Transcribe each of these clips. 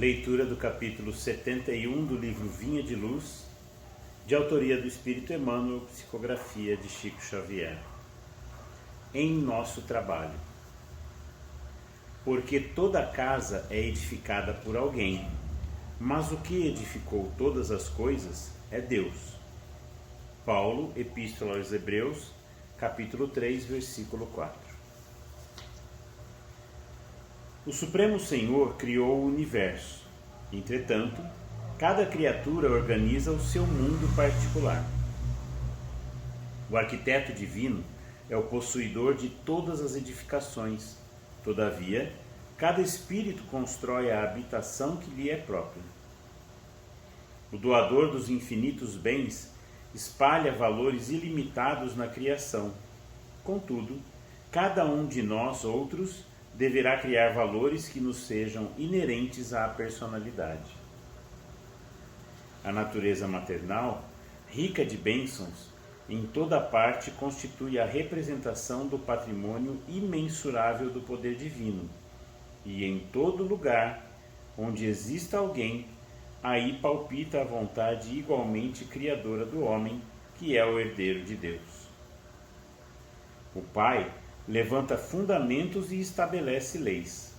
Leitura do capítulo 71 do livro Vinha de Luz, de autoria do Espírito Emmanuel, psicografia de Chico Xavier. Em nosso trabalho. Porque toda casa é edificada por alguém, mas o que edificou todas as coisas é Deus. Paulo, Epístola aos Hebreus, capítulo 3, versículo 4. O Supremo Senhor criou o universo. Entretanto, cada criatura organiza o seu mundo particular. O arquiteto divino é o possuidor de todas as edificações. Todavia, cada espírito constrói a habitação que lhe é própria. O doador dos infinitos bens espalha valores ilimitados na criação. Contudo, cada um de nós outros deverá criar valores que nos sejam inerentes à personalidade. A natureza maternal, rica de bênçãos, em toda parte constitui a representação do patrimônio imensurável do poder divino, e em todo lugar onde exista alguém, aí palpita a vontade igualmente criadora do homem, que é o herdeiro de Deus. O Pai levanta fundamentos e estabelece leis.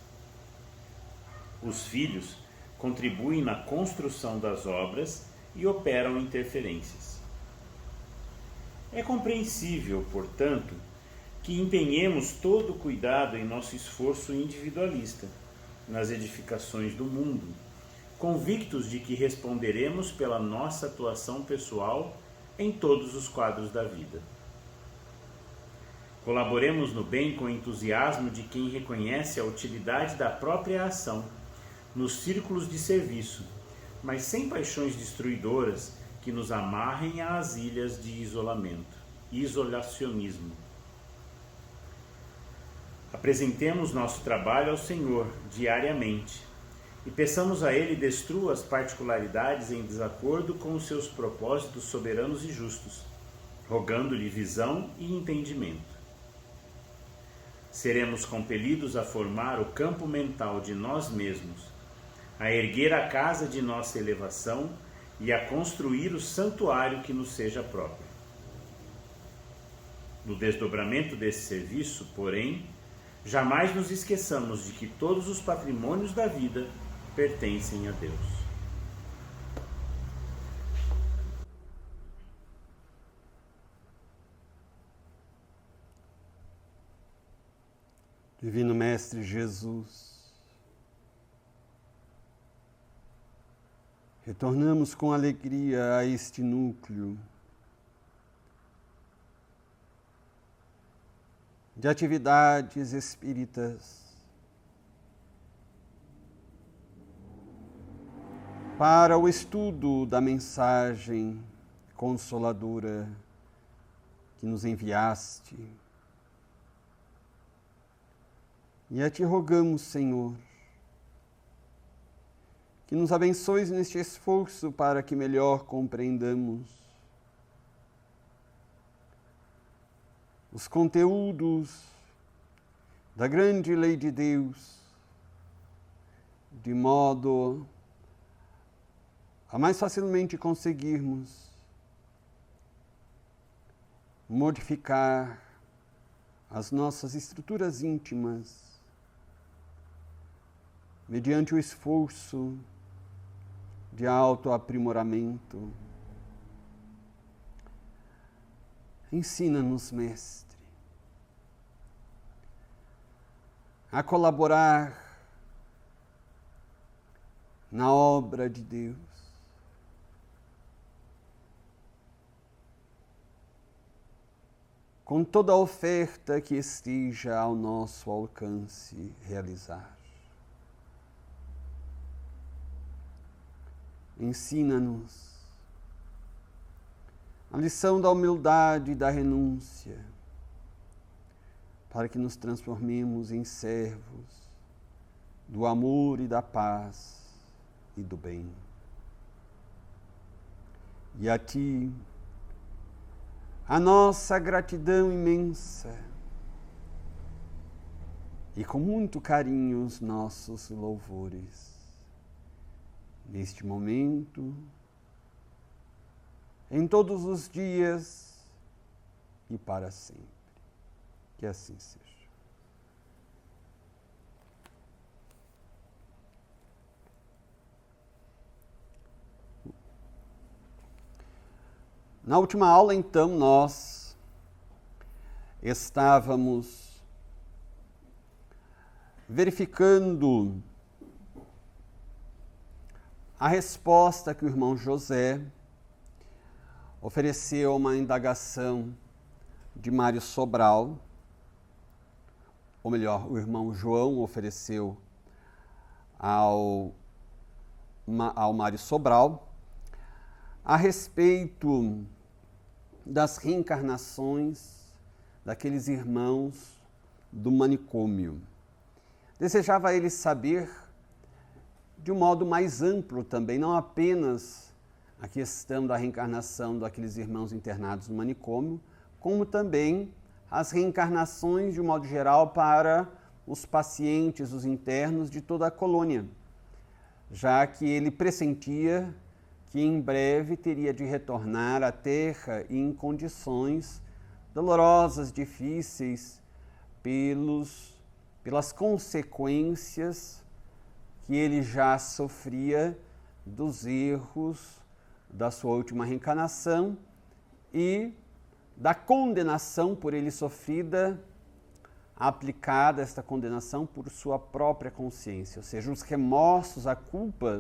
Os filhos contribuem na construção das obras e operam interferências. É compreensível, portanto, que empenhemos todo o cuidado em nosso esforço individualista, nas edificações do mundo, convictos de que responderemos pela nossa atuação pessoal em todos os quadros da vida. Colaboremos no bem com o entusiasmo de quem reconhece a utilidade da própria ação nos círculos de serviço, mas sem paixões destruidoras que nos amarrem às ilhas de isolamento, isolacionismo. Apresentemos nosso trabalho ao Senhor diariamente e peçamos a Ele destrua as particularidades em desacordo com os seus propósitos soberanos e justos, rogando-lhe visão e entendimento. Seremos compelidos a formar o campo mental de nós mesmos, a erguer a casa de nossa elevação e a construir o santuário que nos seja próprio. No desdobramento desse serviço, porém, jamais nos esqueçamos de que todos os patrimônios da vida pertencem a Deus. Divino Mestre Jesus, retornamos com alegria a este núcleo de atividades espíritas para o estudo da mensagem consoladora que nos enviaste. E a Ti rogamos, Senhor, que nos abençoes neste esforço para que melhor compreendamos os conteúdos da grande lei de Deus, de modo a mais facilmente conseguirmos modificar as nossas estruturas íntimas mediante o esforço de autoaprimoramento. Ensina-nos, Mestre, a colaborar na obra de Deus, com toda a oferta que esteja ao nosso alcance realizar. Ensina-nos a lição da humildade e da renúncia, para que nos transformemos em servos do amor e da paz e do bem. E a Ti, a nossa gratidão imensa e com muito carinho os nossos louvores. Neste momento, em todos os dias e para sempre. Que assim seja. Na última aula, então, nós estávamos verificando a resposta que o irmão José ofereceu a uma indagação de Mário Sobral, ou melhor, o irmão João ofereceu ao Mário Sobral, a respeito das reencarnações daqueles irmãos do manicômio. Desejava ele saber de um modo mais amplo também, não apenas a questão da reencarnação daqueles irmãos internados no manicômio, como também as reencarnações, de um modo geral, para os pacientes, os internos de toda a colônia, já que ele pressentia que em breve teria de retornar à Terra em condições dolorosas, difíceis, pelas consequências que ele já sofria dos erros da sua última reencarnação e da condenação por ele sofrida, aplicada esta condenação por sua própria consciência, ou seja, os remorsos,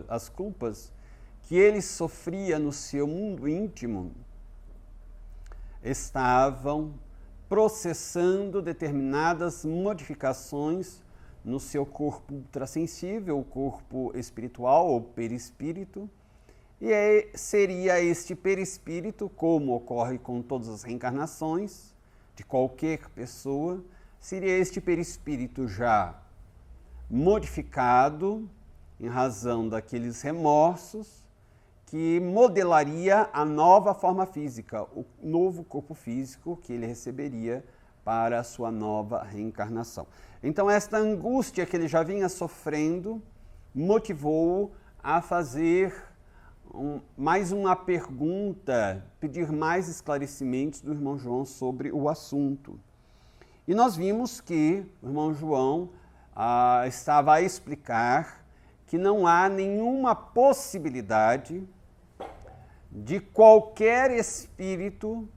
as culpas que ele sofria no seu mundo íntimo estavam processando determinadas modificações no seu corpo ultrassensível, o corpo espiritual ou perispírito, e seria este perispírito, como ocorre com todas as reencarnações de qualquer pessoa, seria este perispírito já modificado em razão daqueles remorsos que modelaria a nova forma física, o novo corpo físico que ele receberia para a sua nova reencarnação. Então, esta angústia que ele já vinha sofrendo motivou-o a fazer mais uma pergunta, pedir mais esclarecimentos do irmão João sobre o assunto. E nós vimos que o irmão João estava a explicar que não há nenhuma possibilidade de qualquer espírito,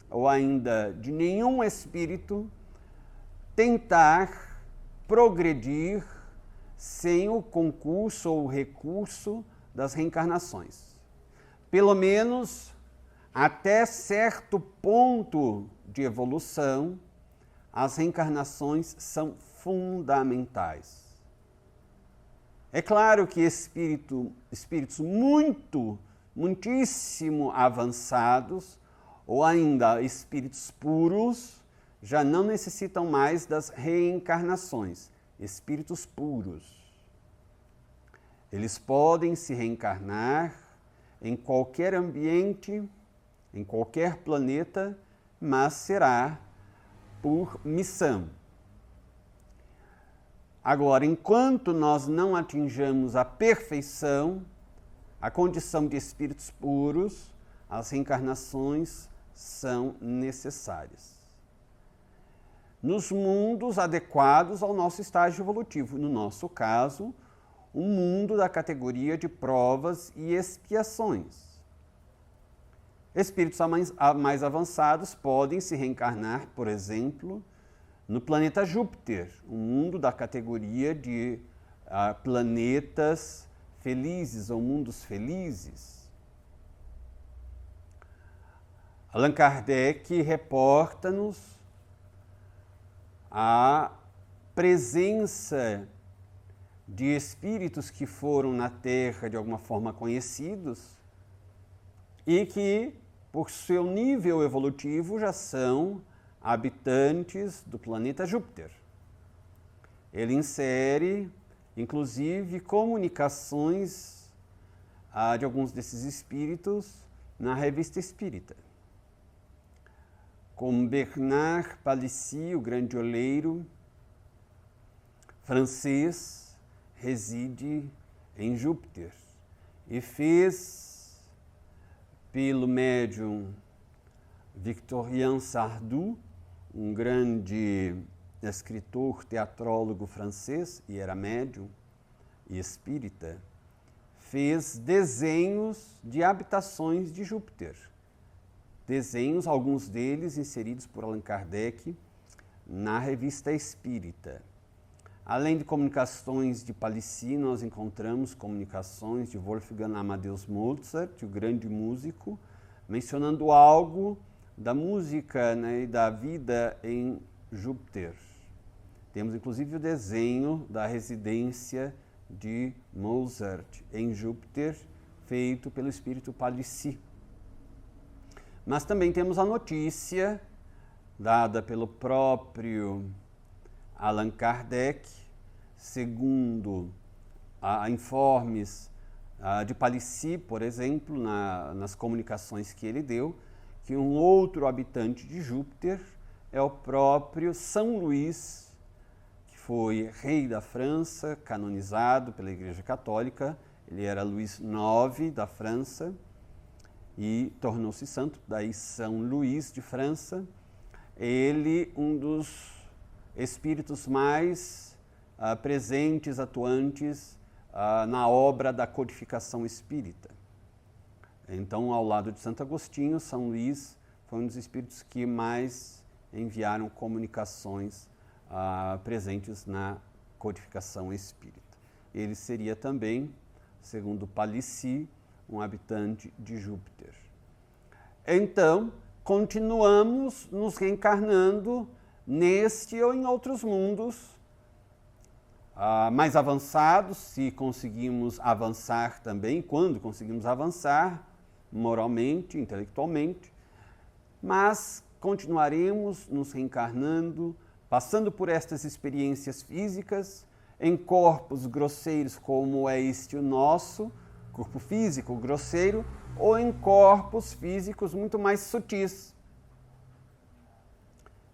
ou ainda de nenhum espírito, tentar progredir sem o concurso ou o recurso das reencarnações. Pelo menos até certo ponto de evolução, as reencarnações são fundamentais. É claro que espíritos muitíssimo avançados, ou ainda espíritos puros, já não necessitam mais das reencarnações. Espíritos puros. Eles podem se reencarnar em qualquer ambiente, em qualquer planeta, mas será por missão. Agora, enquanto nós não atinjamos a perfeição, a condição de espíritos puros, as reencarnações são necessárias. Nos mundos adequados ao nosso estágio evolutivo, no nosso caso, um mundo da categoria de provas e expiações. Espíritos mais avançados podem se reencarnar, por exemplo, no planeta Júpiter, um mundo da categoria de planetas felizes ou mundos felizes. Allan Kardec reporta-nos a presença de espíritos que foram na Terra de alguma forma conhecidos e que, por seu nível evolutivo, já são habitantes do planeta Júpiter. Ele insere, inclusive, comunicações de alguns desses espíritos na Revista Espírita. Como Bernard Palissy, o grande oleiro francês, reside em Júpiter e fez, pelo médium Victorien Sardou, um grande escritor, teatrólogo francês, e era médium e espírita, fez desenhos de habitações de Júpiter. Desenhos, alguns deles inseridos por Allan Kardec na Revista Espírita. Além de comunicações de Palissy, nós encontramos comunicações de Wolfgang Amadeus Mozart, o grande músico, mencionando algo da música, né, e da vida em Júpiter. Temos inclusive o desenho da residência de Mozart em Júpiter, feito pelo espírito Palissy. Mas também temos a notícia dada pelo próprio Allan Kardec, segundo informes de Palissy, por exemplo, nas comunicações que ele deu, que um outro habitante de Júpiter é o próprio São Luís, que foi rei da França, canonizado pela Igreja Católica. Ele era Luís IX da França e tornou-se santo, daí São Luís de França. Ele, um dos espíritos mais presentes, atuantes na obra da codificação espírita. Então, ao lado de Santo Agostinho, São Luís foi um dos espíritos que mais enviaram comunicações presentes na codificação espírita. Ele seria também, segundo Palissy, um habitante de Júpiter. Então, continuamos nos reencarnando neste ou em outros mundos mais avançados, se conseguimos avançar também, quando conseguimos avançar moralmente, intelectualmente, mas continuaremos nos reencarnando, passando por estas experiências físicas, em corpos grosseiros como é este o nosso, corpo físico grosseiro, ou em corpos físicos muito mais sutis.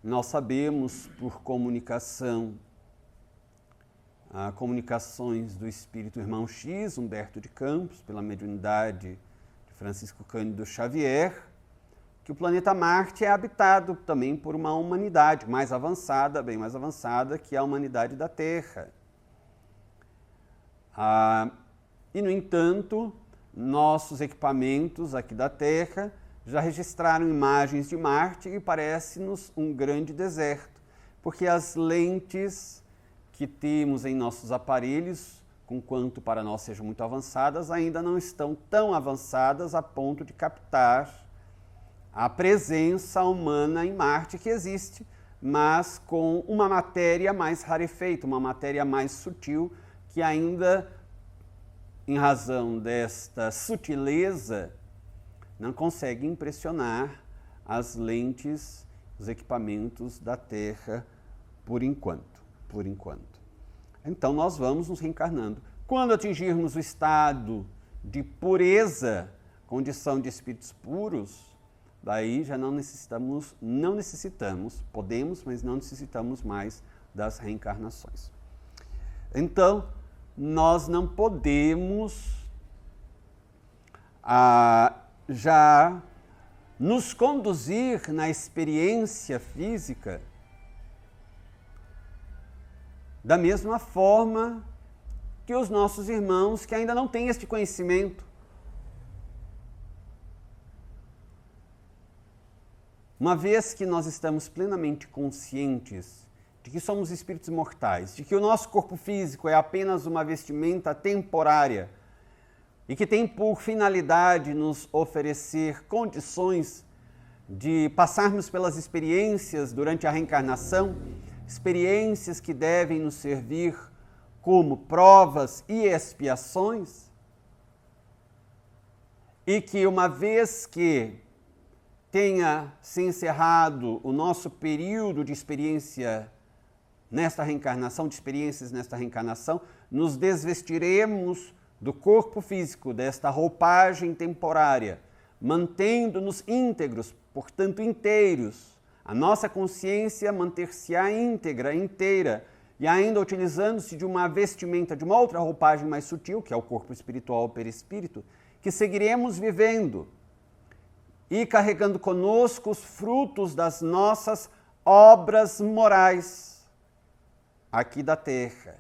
Nós sabemos por comunicações do espírito Irmão X, Humberto de Campos, pela mediunidade de Francisco Cândido Xavier, que o planeta Marte é habitado também por uma humanidade mais avançada, bem mais avançada que a humanidade da Terra. E, no entanto, nossos equipamentos aqui da Terra já registraram imagens de Marte e parece-nos um grande deserto, porque as lentes que temos em nossos aparelhos, conquanto para nós sejam muito avançadas, ainda não estão tão avançadas a ponto de captar a presença humana em Marte que existe, mas com uma matéria mais rarefeita, uma matéria mais sutil, que ainda, em razão desta sutileza, não consegue impressionar as lentes, os equipamentos da Terra por enquanto. Então nós vamos nos reencarnando. Quando atingirmos o estado de pureza, condição de espíritos puros, daí já não necessitamos, podemos, mas não necessitamos mais das reencarnações. Então, nós não podemos já nos conduzir na experiência física da mesma forma que os nossos irmãos que ainda não têm este conhecimento. Uma vez que nós estamos plenamente conscientes de que somos espíritos mortais, de que o nosso corpo físico é apenas uma vestimenta temporária e que tem por finalidade nos oferecer condições de passarmos pelas experiências durante a reencarnação, experiências que devem nos servir como provas e expiações, e que uma vez que tenha se encerrado o nosso período de experiência nesta reencarnação, de experiências nesta reencarnação, nos desvestiremos do corpo físico, desta roupagem temporária, mantendo-nos íntegros, portanto inteiros. A nossa consciência manter-se-á íntegra, inteira, e ainda utilizando-se de uma vestimenta, de uma outra roupagem mais sutil, que é o corpo espiritual, o perispírito, que seguiremos vivendo e carregando conosco os frutos das nossas obras morais aqui da Terra.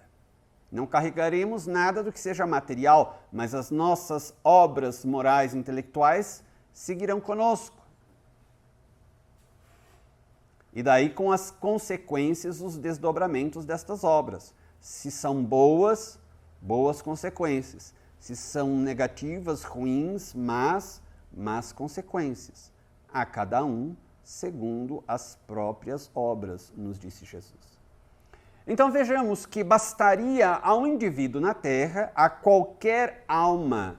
Não carregaremos nada do que seja material, mas as nossas obras morais e intelectuais seguirão conosco. E daí com as consequências, os desdobramentos destas obras. Se são boas, boas consequências. Se são negativas, ruins, más consequências. A cada um segundo as próprias obras, nos disse Jesus. Então vejamos que bastaria ao indivíduo na Terra, a qualquer alma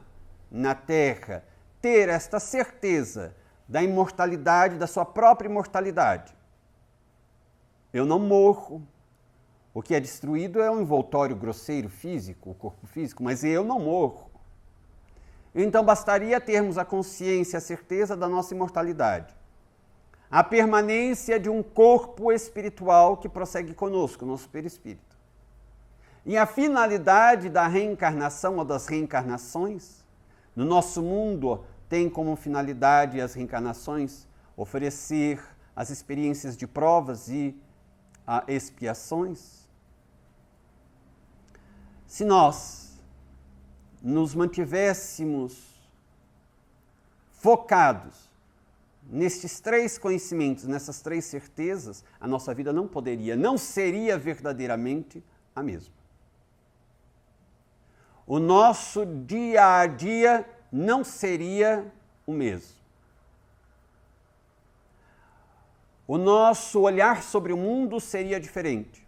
na Terra, ter esta certeza da imortalidade, da sua própria imortalidade. Eu não morro. O que é destruído é um envoltório grosseiro físico, o corpo físico, mas eu não morro. Então bastaria termos a consciência, a certeza da nossa imortalidade. A permanência de um corpo espiritual que prossegue conosco, nosso perispírito. E a finalidade da reencarnação ou das reencarnações, no nosso mundo tem como finalidade as reencarnações oferecer as experiências de provas e expiações. Se nós nos mantivéssemos focados nestes três conhecimentos, nessas três certezas, a nossa vida não seria verdadeiramente a mesma. O nosso dia a dia não seria o mesmo. O nosso olhar sobre o mundo seria diferente.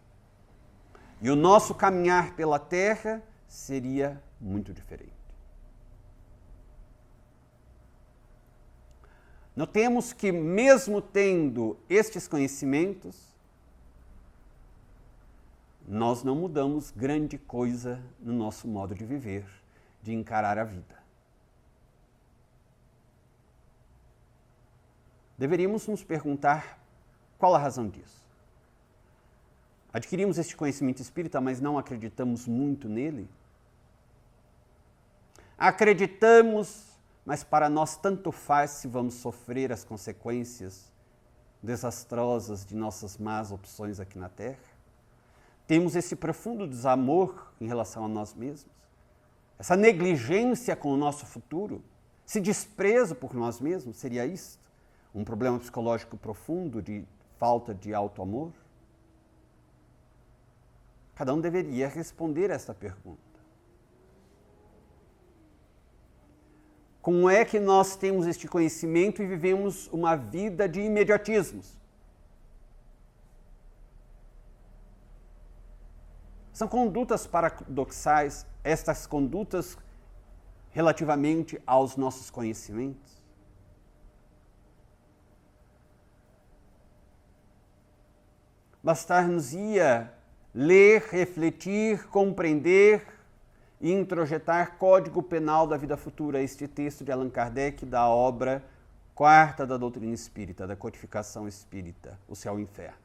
E o nosso caminhar pela Terra seria muito diferente. Notemos que, mesmo tendo estes conhecimentos, nós não mudamos grande coisa no nosso modo de viver, de encarar a vida. Deveríamos nos perguntar qual a razão disso. Adquirimos este conhecimento espírita, mas não acreditamos muito nele? Acreditamos, mas para nós tanto faz se vamos sofrer as consequências desastrosas de nossas más opções aqui na Terra? Temos esse profundo desamor em relação a nós mesmos? Essa negligência com o nosso futuro? Esse desprezo por nós mesmos? Seria isto? Um problema psicológico profundo de falta de auto-amor? Cada um deveria responder esta pergunta. Como é que nós temos este conhecimento e vivemos uma vida de imediatismos? São condutas paradoxais, estas condutas relativamente aos nossos conhecimentos. Bastar-nos-ia ler, refletir, compreender e introjetar Código Penal da Vida Futura, este texto de Allan Kardec da obra quarta da doutrina espírita, da codificação espírita, O Céu e o Inferno.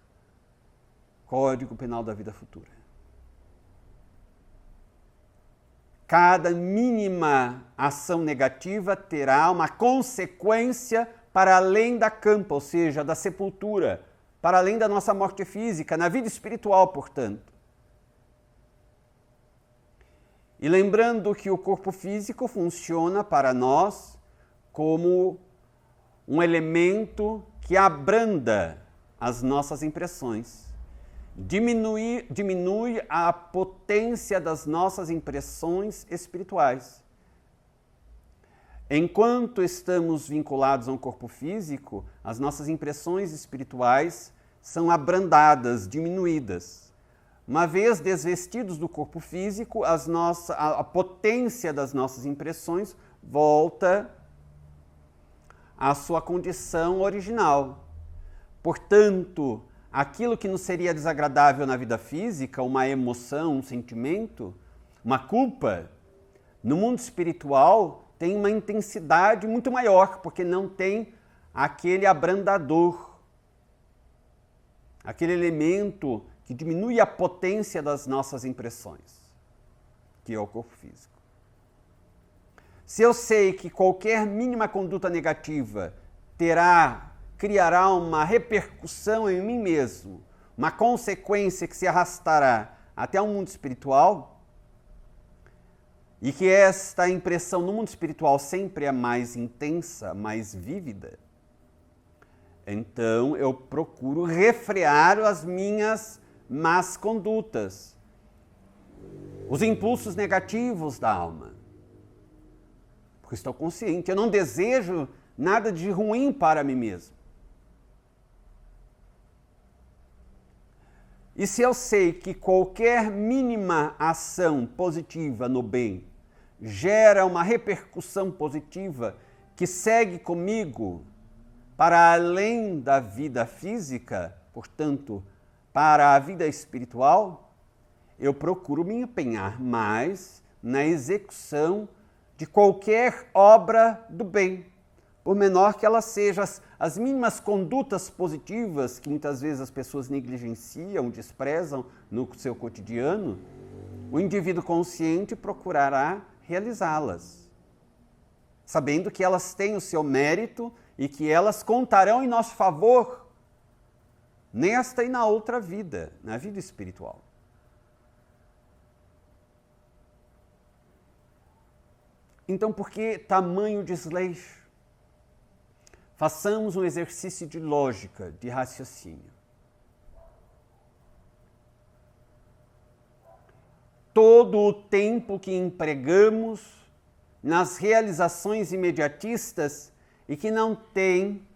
Código Penal da Vida Futura. Cada mínima ação negativa terá uma consequência para além da campa, ou seja, da sepultura, para além da nossa morte física, na vida espiritual, portanto. E lembrando que o corpo físico funciona para nós como um elemento que abranda as nossas impressões, diminui a potência das nossas impressões espirituais. Enquanto estamos vinculados a um corpo físico, as nossas impressões espirituais são abrandadas, diminuídas. Uma vez desvestidos do corpo físico, a potência das nossas impressões volta à sua condição original. Portanto, aquilo que nos seria desagradável na vida física, uma emoção, um sentimento, uma culpa, no mundo espiritual tem uma intensidade muito maior, porque não tem aquele abrandador, aquele elemento que diminui a potência das nossas impressões, que é o corpo físico. Se eu sei que qualquer mínima conduta negativa criará uma repercussão em mim mesmo, uma consequência que se arrastará até o mundo espiritual, e que esta impressão no mundo espiritual sempre é mais intensa, mais vívida, então eu procuro refrear as minhas más condutas, os impulsos negativos da alma. Porque estou consciente, eu não desejo nada de ruim para mim mesmo. E se eu sei que qualquer mínima ação positiva no bem gera uma repercussão positiva que segue comigo para além da vida física, portanto, para a vida espiritual, eu procuro me empenhar mais na execução de qualquer obra do bem, por menor que ela seja. As mínimas condutas positivas que muitas vezes as pessoas negligenciam, desprezam no seu cotidiano, o indivíduo consciente procurará realizá-las, sabendo que elas têm o seu mérito e que elas contarão em nosso favor nesta e na outra vida, na vida espiritual. Então, por que tamanho desleixo? Façamos um exercício de lógica, de raciocínio. Todo o tempo que empregamos nas realizações imediatistas e que não tem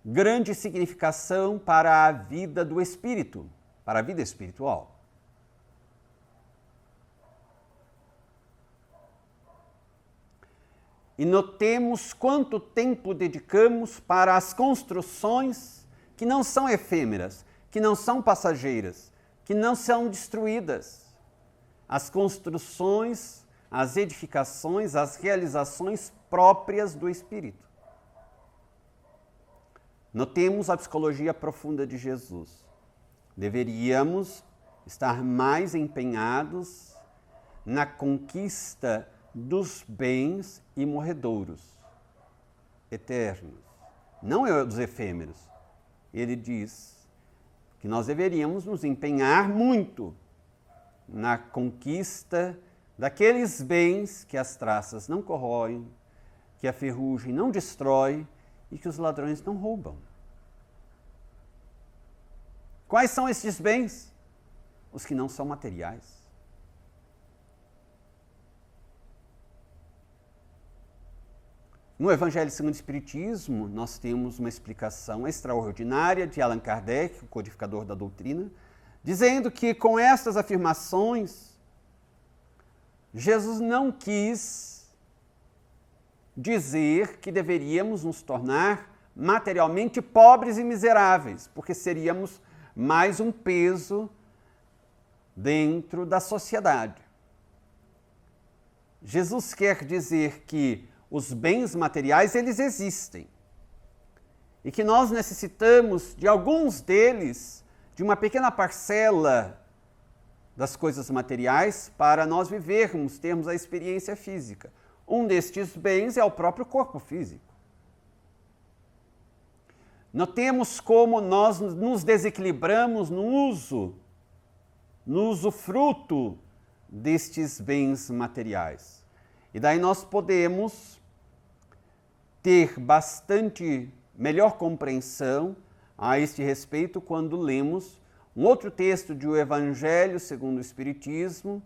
grande significação para a vida do espírito, para a vida espiritual. E notemos quanto tempo dedicamos para as construções que não são efêmeras, que não são passageiras, que não são destruídas. As construções, as edificações, as realizações próprias do espírito. Notemos a psicologia profunda de Jesus. Deveríamos estar mais empenhados na conquista dos bens imorredouros, eternos, não dos efêmeros. Ele diz que nós deveríamos nos empenhar muito na conquista daqueles bens que as traças não corroem, que a ferrugem não destrói e que os ladrões não roubam. Quais são esses bens? Os que não são materiais. No Evangelho segundo o Espiritismo, nós temos uma explicação extraordinária de Allan Kardec, o codificador da doutrina, dizendo que com estas afirmações, Jesus não quis dizer que deveríamos nos tornar materialmente pobres e miseráveis, porque seríamos mais um peso dentro da sociedade. Jesus quer dizer que os bens materiais, eles existem. E que nós necessitamos de alguns deles, de uma pequena parcela das coisas materiais, para nós vivermos, termos a experiência física. Um destes bens é o próprio corpo físico. Notemos como nós nos desequilibramos no usufruto destes bens materiais. E daí nós podemos ter bastante melhor compreensão a este respeito quando lemos um outro texto de O Evangelho segundo o Espiritismo,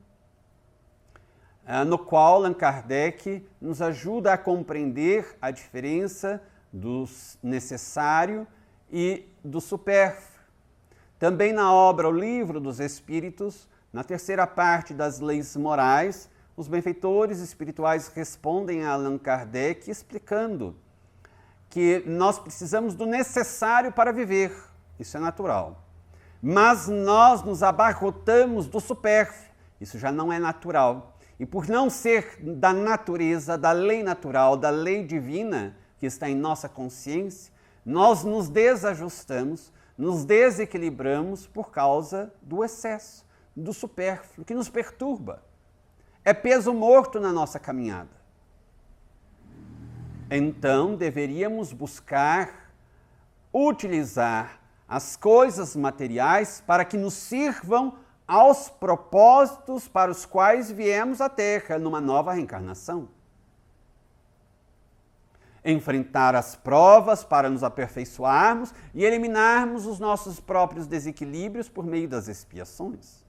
no qual Allan Kardec nos ajuda a compreender a diferença do necessário e do supérfluo. Também na obra O Livro dos Espíritos, na terceira parte das leis morais, os benfeitores espirituais respondem a Allan Kardec explicando que nós precisamos do necessário para viver, isso é natural. Mas nós nos abarrotamos do supérfluo, isso já não é natural. E por não ser da natureza, da lei natural, da lei divina que está em nossa consciência, nós nos desajustamos, nos desequilibramos por causa do excesso, do supérfluo, que nos perturba. É peso morto na nossa caminhada. Então, deveríamos buscar utilizar as coisas materiais para que nos sirvam aos propósitos para os quais viemos à Terra numa nova reencarnação. Enfrentar as provas para nos aperfeiçoarmos e eliminarmos os nossos próprios desequilíbrios por meio das expiações.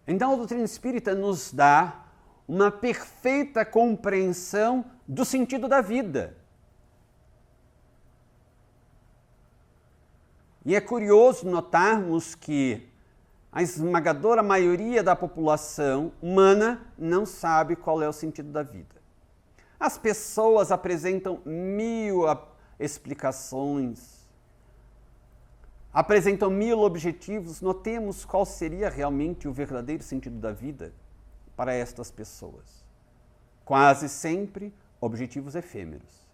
Então, a doutrina espírita nos dá uma perfeita compreensão do sentido da vida. E é curioso notarmos que a esmagadora maioria da população humana não sabe qual é o sentido da vida. As pessoas apresentam 1000 explicações, apresentam 1000 objetivos. Notemos qual seria realmente o verdadeiro sentido da vida para estas pessoas. Quase sempre objetivos efêmeros.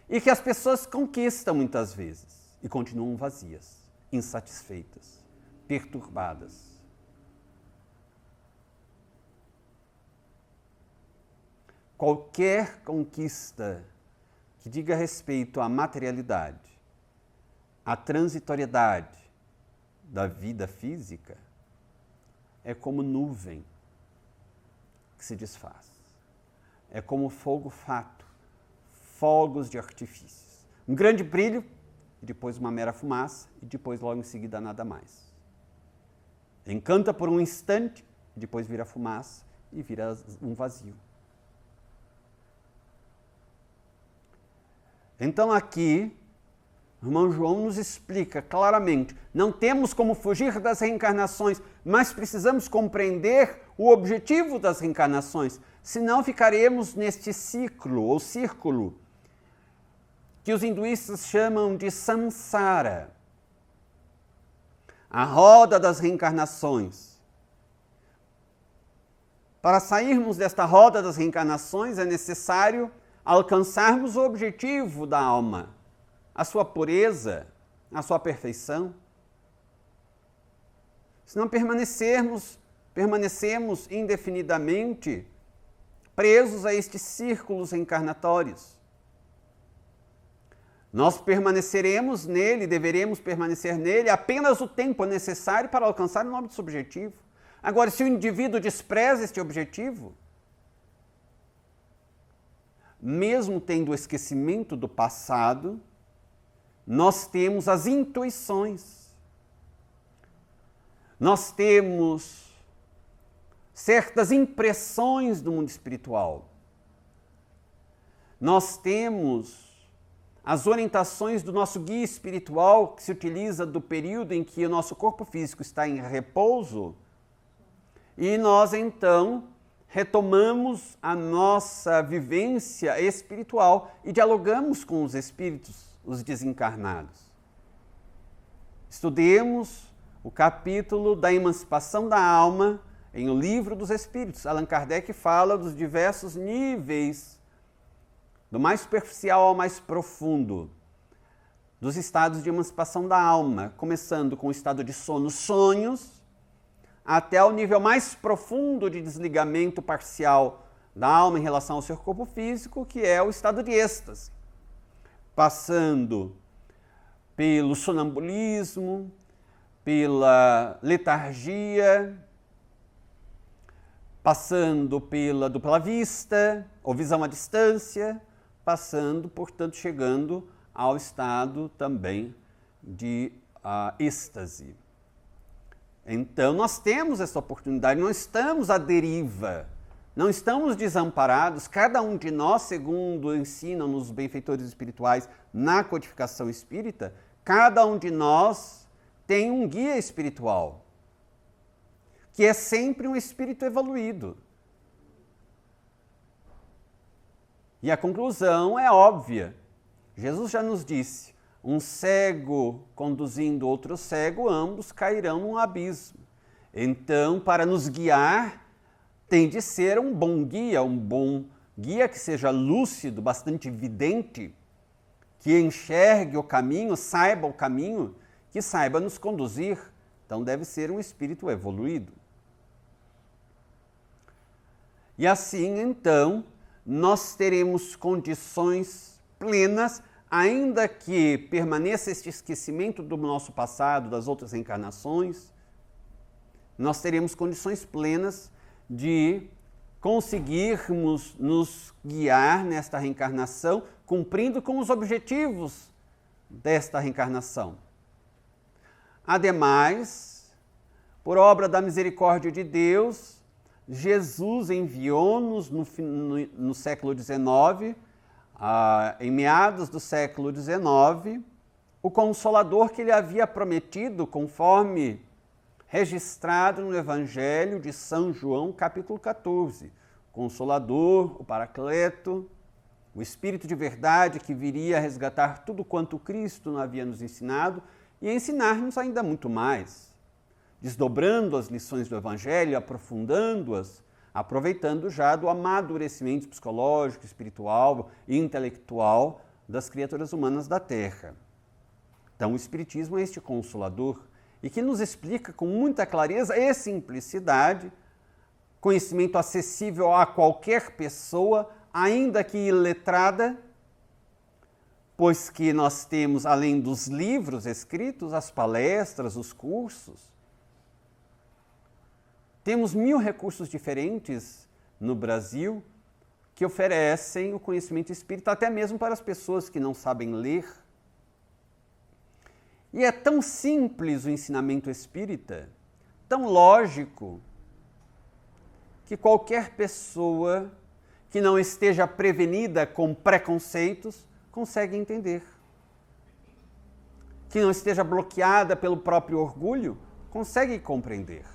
E que as pessoas conquistam muitas vezes e continuam vazias, insatisfeitas, perturbadas. Qualquer conquista que diga respeito à materialidade, à transitoriedade da vida física, é como nuvem que se desfaz. É como fogo fato, fogos de artifícios. Um grande brilho, e depois uma mera fumaça, e depois logo em seguida nada mais. Encanta por um instante, depois vira fumaça e vira um vazio. Então aqui, o irmão João nos explica claramente, não temos como fugir das reencarnações, mas precisamos compreender o objetivo das reencarnações, senão ficaremos neste ciclo ou círculo que os hinduístas chamam de samsara, a roda das reencarnações. Para sairmos desta roda das reencarnações é necessário alcançarmos o objetivo da alma, a sua pureza, a sua perfeição. Se não permanecemos indefinidamente presos a estes círculos reencarnatórios. Nós permaneceremos nele, deveremos permanecer nele apenas o tempo necessário para alcançar o nosso objetivo. Agora, se o indivíduo despreza este objetivo, mesmo tendo o esquecimento do passado, nós temos as intuições. Nós temos certas impressões do mundo espiritual. Nós temos as orientações do nosso guia espiritual, que se utiliza do período em que o nosso corpo físico está em repouso, e nós então retomamos a nossa vivência espiritual e dialogamos com os espíritos, os desencarnados. Estudemos o capítulo da emancipação da alma em O Livro dos Espíritos. Allan Kardec fala dos diversos níveis, do mais superficial ao mais profundo, dos estados de emancipação da alma, começando com o estado de sono, sonhos, até o nível mais profundo de desligamento parcial da alma em relação ao seu corpo físico, que é o estado de êxtase, passando pelo sonambulismo, pela letargia, passando pela dupla vista, ou visão à distância, passando, portanto, chegando ao estado também de êxtase. Então, nós temos essa oportunidade, não estamos à deriva, não estamos desamparados. Cada um de nós, segundo ensinam nos benfeitores espirituais na codificação espírita, cada um de nós tem um guia espiritual, que é sempre um espírito evoluído. E a conclusão é óbvia. Jesus já nos disse: um cego conduzindo outro cego, ambos cairão num abismo. Então, para nos guiar, tem de ser um bom guia que seja lúcido, bastante vidente, que enxergue o caminho, saiba o caminho, que saiba nos conduzir. Então, deve ser um espírito evoluído. E assim, então, nós teremos condições plenas, ainda que permaneça este esquecimento do nosso passado, das outras reencarnações, nós teremos condições plenas de conseguirmos nos guiar nesta reencarnação, cumprindo com os objetivos desta reencarnação. Ademais, por obra da misericórdia de Deus, Jesus enviou-nos no século XIX, em meados do século XIX, o Consolador que ele havia prometido, conforme registrado no Evangelho de São João, capítulo 14. O Consolador, o Paracleto, o Espírito de verdade que viria a resgatar tudo quanto Cristo havia nos ensinado e ensinar-nos ainda muito mais, desdobrando as lições do Evangelho, aprofundando-as, aproveitando já do amadurecimento psicológico, espiritual e intelectual das criaturas humanas da Terra. Então, o Espiritismo é este Consolador e que nos explica com muita clareza e simplicidade, conhecimento acessível a qualquer pessoa, ainda que iletrada, pois que nós temos, além dos livros escritos, as palestras, os cursos. Temos 1000 recursos diferentes no Brasil que oferecem o conhecimento espírita, até mesmo para as pessoas que não sabem ler. E é tão simples o ensinamento espírita, tão lógico, que qualquer pessoa que não esteja prevenida com preconceitos consegue entender. Que não esteja bloqueada pelo próprio orgulho, consegue compreender.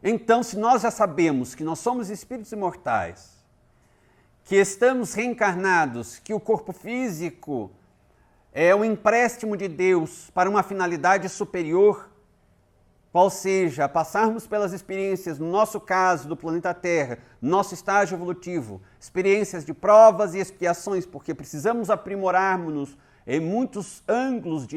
Então, se nós já sabemos que nós somos espíritos imortais, que estamos reencarnados, que o corpo físico é um empréstimo de Deus para uma finalidade superior, qual seja, passarmos pelas experiências, no nosso caso, do planeta Terra, nosso estágio evolutivo, experiências de provas e expiações, porque precisamos aprimorarmos-nos em muitos ângulos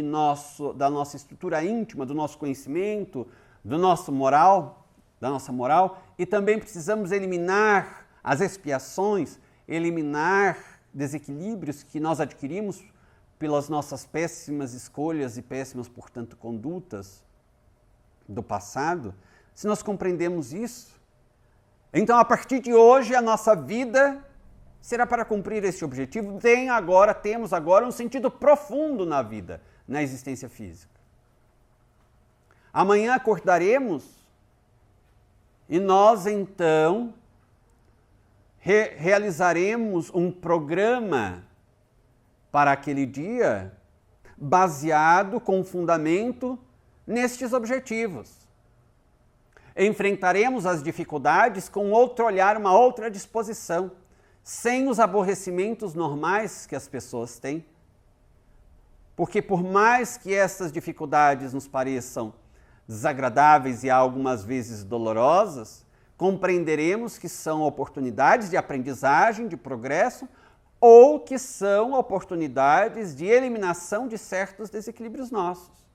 da nossa estrutura íntima, do nosso conhecimento, da nossa moral, e também precisamos eliminar as expiações, eliminar desequilíbrios que nós adquirimos pelas nossas péssimas escolhas e péssimas, portanto, condutas do passado. Se nós compreendemos isso, então, a partir de hoje, a nossa vida será para cumprir esse objetivo. Temos agora um sentido profundo na vida, na existência física. Amanhã acordaremos e nós, então, realizaremos um programa para aquele dia baseado com fundamento nestes objetivos. Enfrentaremos as dificuldades com outro olhar, uma outra disposição, sem os aborrecimentos normais que as pessoas têm. Porque por mais que essas dificuldades nos pareçam desagradáveis e algumas vezes dolorosas, compreenderemos que são oportunidades de aprendizagem, de progresso, ou que são oportunidades de eliminação de certos desequilíbrios nossos.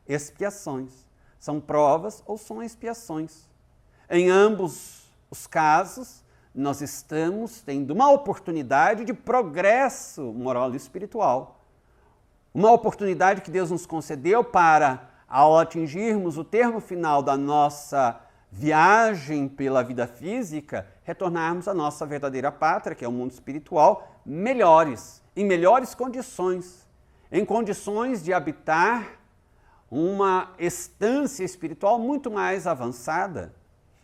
Expiações. São provas ou são expiações. Em ambos os casos, nós estamos tendo uma oportunidade de progresso moral e espiritual. Uma oportunidade que Deus nos concedeu para, ao atingirmos o termo final da nossa viagem pela vida física, retornarmos à nossa verdadeira pátria, que é o mundo espiritual, em melhores condições, em condições de habitar uma estância espiritual muito mais avançada.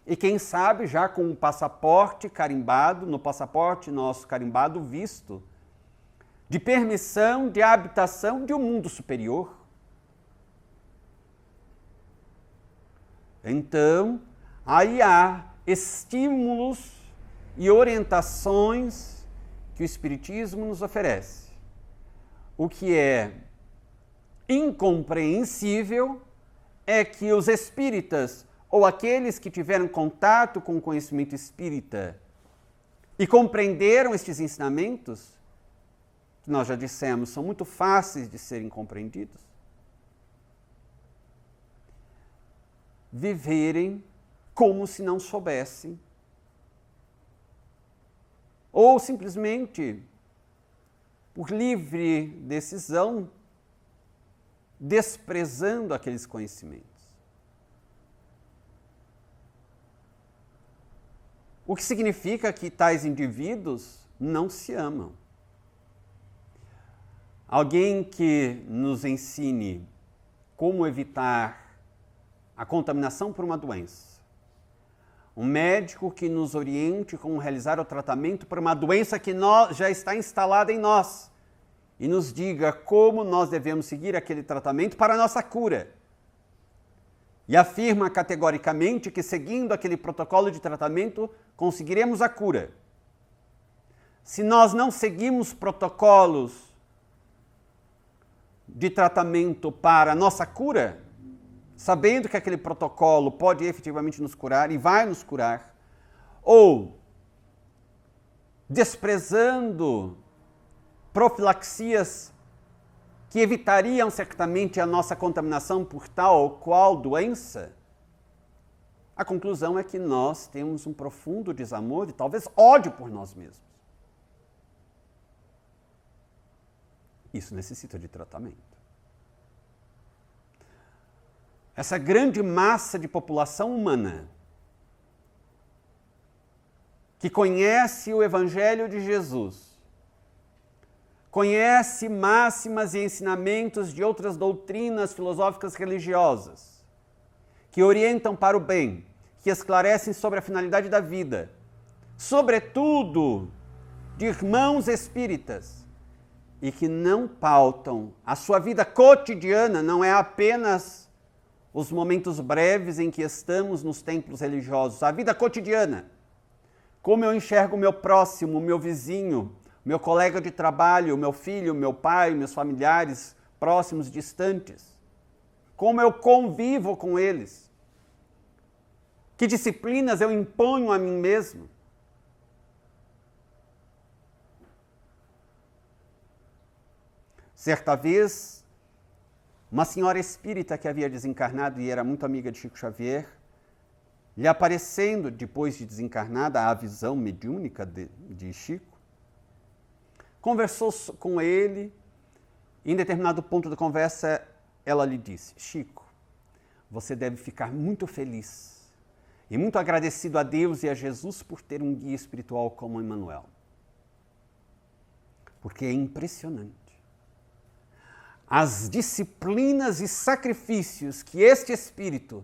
E quem sabe já com um passaporte carimbado, no passaporte nosso carimbado visto, de permissão de habitação de um mundo superior. Então, aí há estímulos e orientações que o Espiritismo nos oferece. O que é incompreensível é que os espíritas ou aqueles que tiveram contato com o conhecimento espírita e compreenderam estes ensinamentos, que nós já dissemos, são muito fáceis de serem compreendidos, viverem como se não soubessem, ou simplesmente, por livre decisão, desprezando aqueles conhecimentos. O que significa que tais indivíduos não se amam. Alguém que nos ensine como evitar a contaminação por uma doença. Um médico que nos oriente como realizar o tratamento para uma doença que já está instalada em nós e nos diga como nós devemos seguir aquele tratamento para a nossa cura. E afirma categoricamente que seguindo aquele protocolo de tratamento conseguiremos a cura. Se nós não seguimos protocolos de tratamento para a nossa cura, sabendo que aquele protocolo pode efetivamente nos curar e vai nos curar, ou desprezando profilaxias que evitariam certamente a nossa contaminação por tal ou qual doença, a conclusão é que nós temos um profundo desamor e talvez ódio por nós mesmos. Isso necessita de tratamento. Essa grande massa de população humana que conhece o Evangelho de Jesus, conhece máximas e ensinamentos de outras doutrinas filosóficas religiosas, que orientam para o bem, que esclarecem sobre a finalidade da vida, sobretudo de irmãos espíritas, e que não pautam a sua vida cotidiana, não é apenas os momentos breves em que estamos nos templos religiosos, a vida cotidiana. Como eu enxergo o meu próximo, o meu vizinho, meu colega de trabalho, meu filho, meu pai, meus familiares próximos, distantes. Como eu convivo com eles. Que disciplinas eu imponho a mim mesmo. Certa vez, uma senhora espírita que havia desencarnado e era muito amiga de Chico Xavier, lhe aparecendo, depois de desencarnada, a visão mediúnica de Chico, conversou com ele, e em determinado ponto da conversa, ela lhe disse: Chico, você deve ficar muito feliz e muito agradecido a Deus e a Jesus por ter um guia espiritual como Emmanuel. Porque é impressionante. As disciplinas e sacrifícios que este Espírito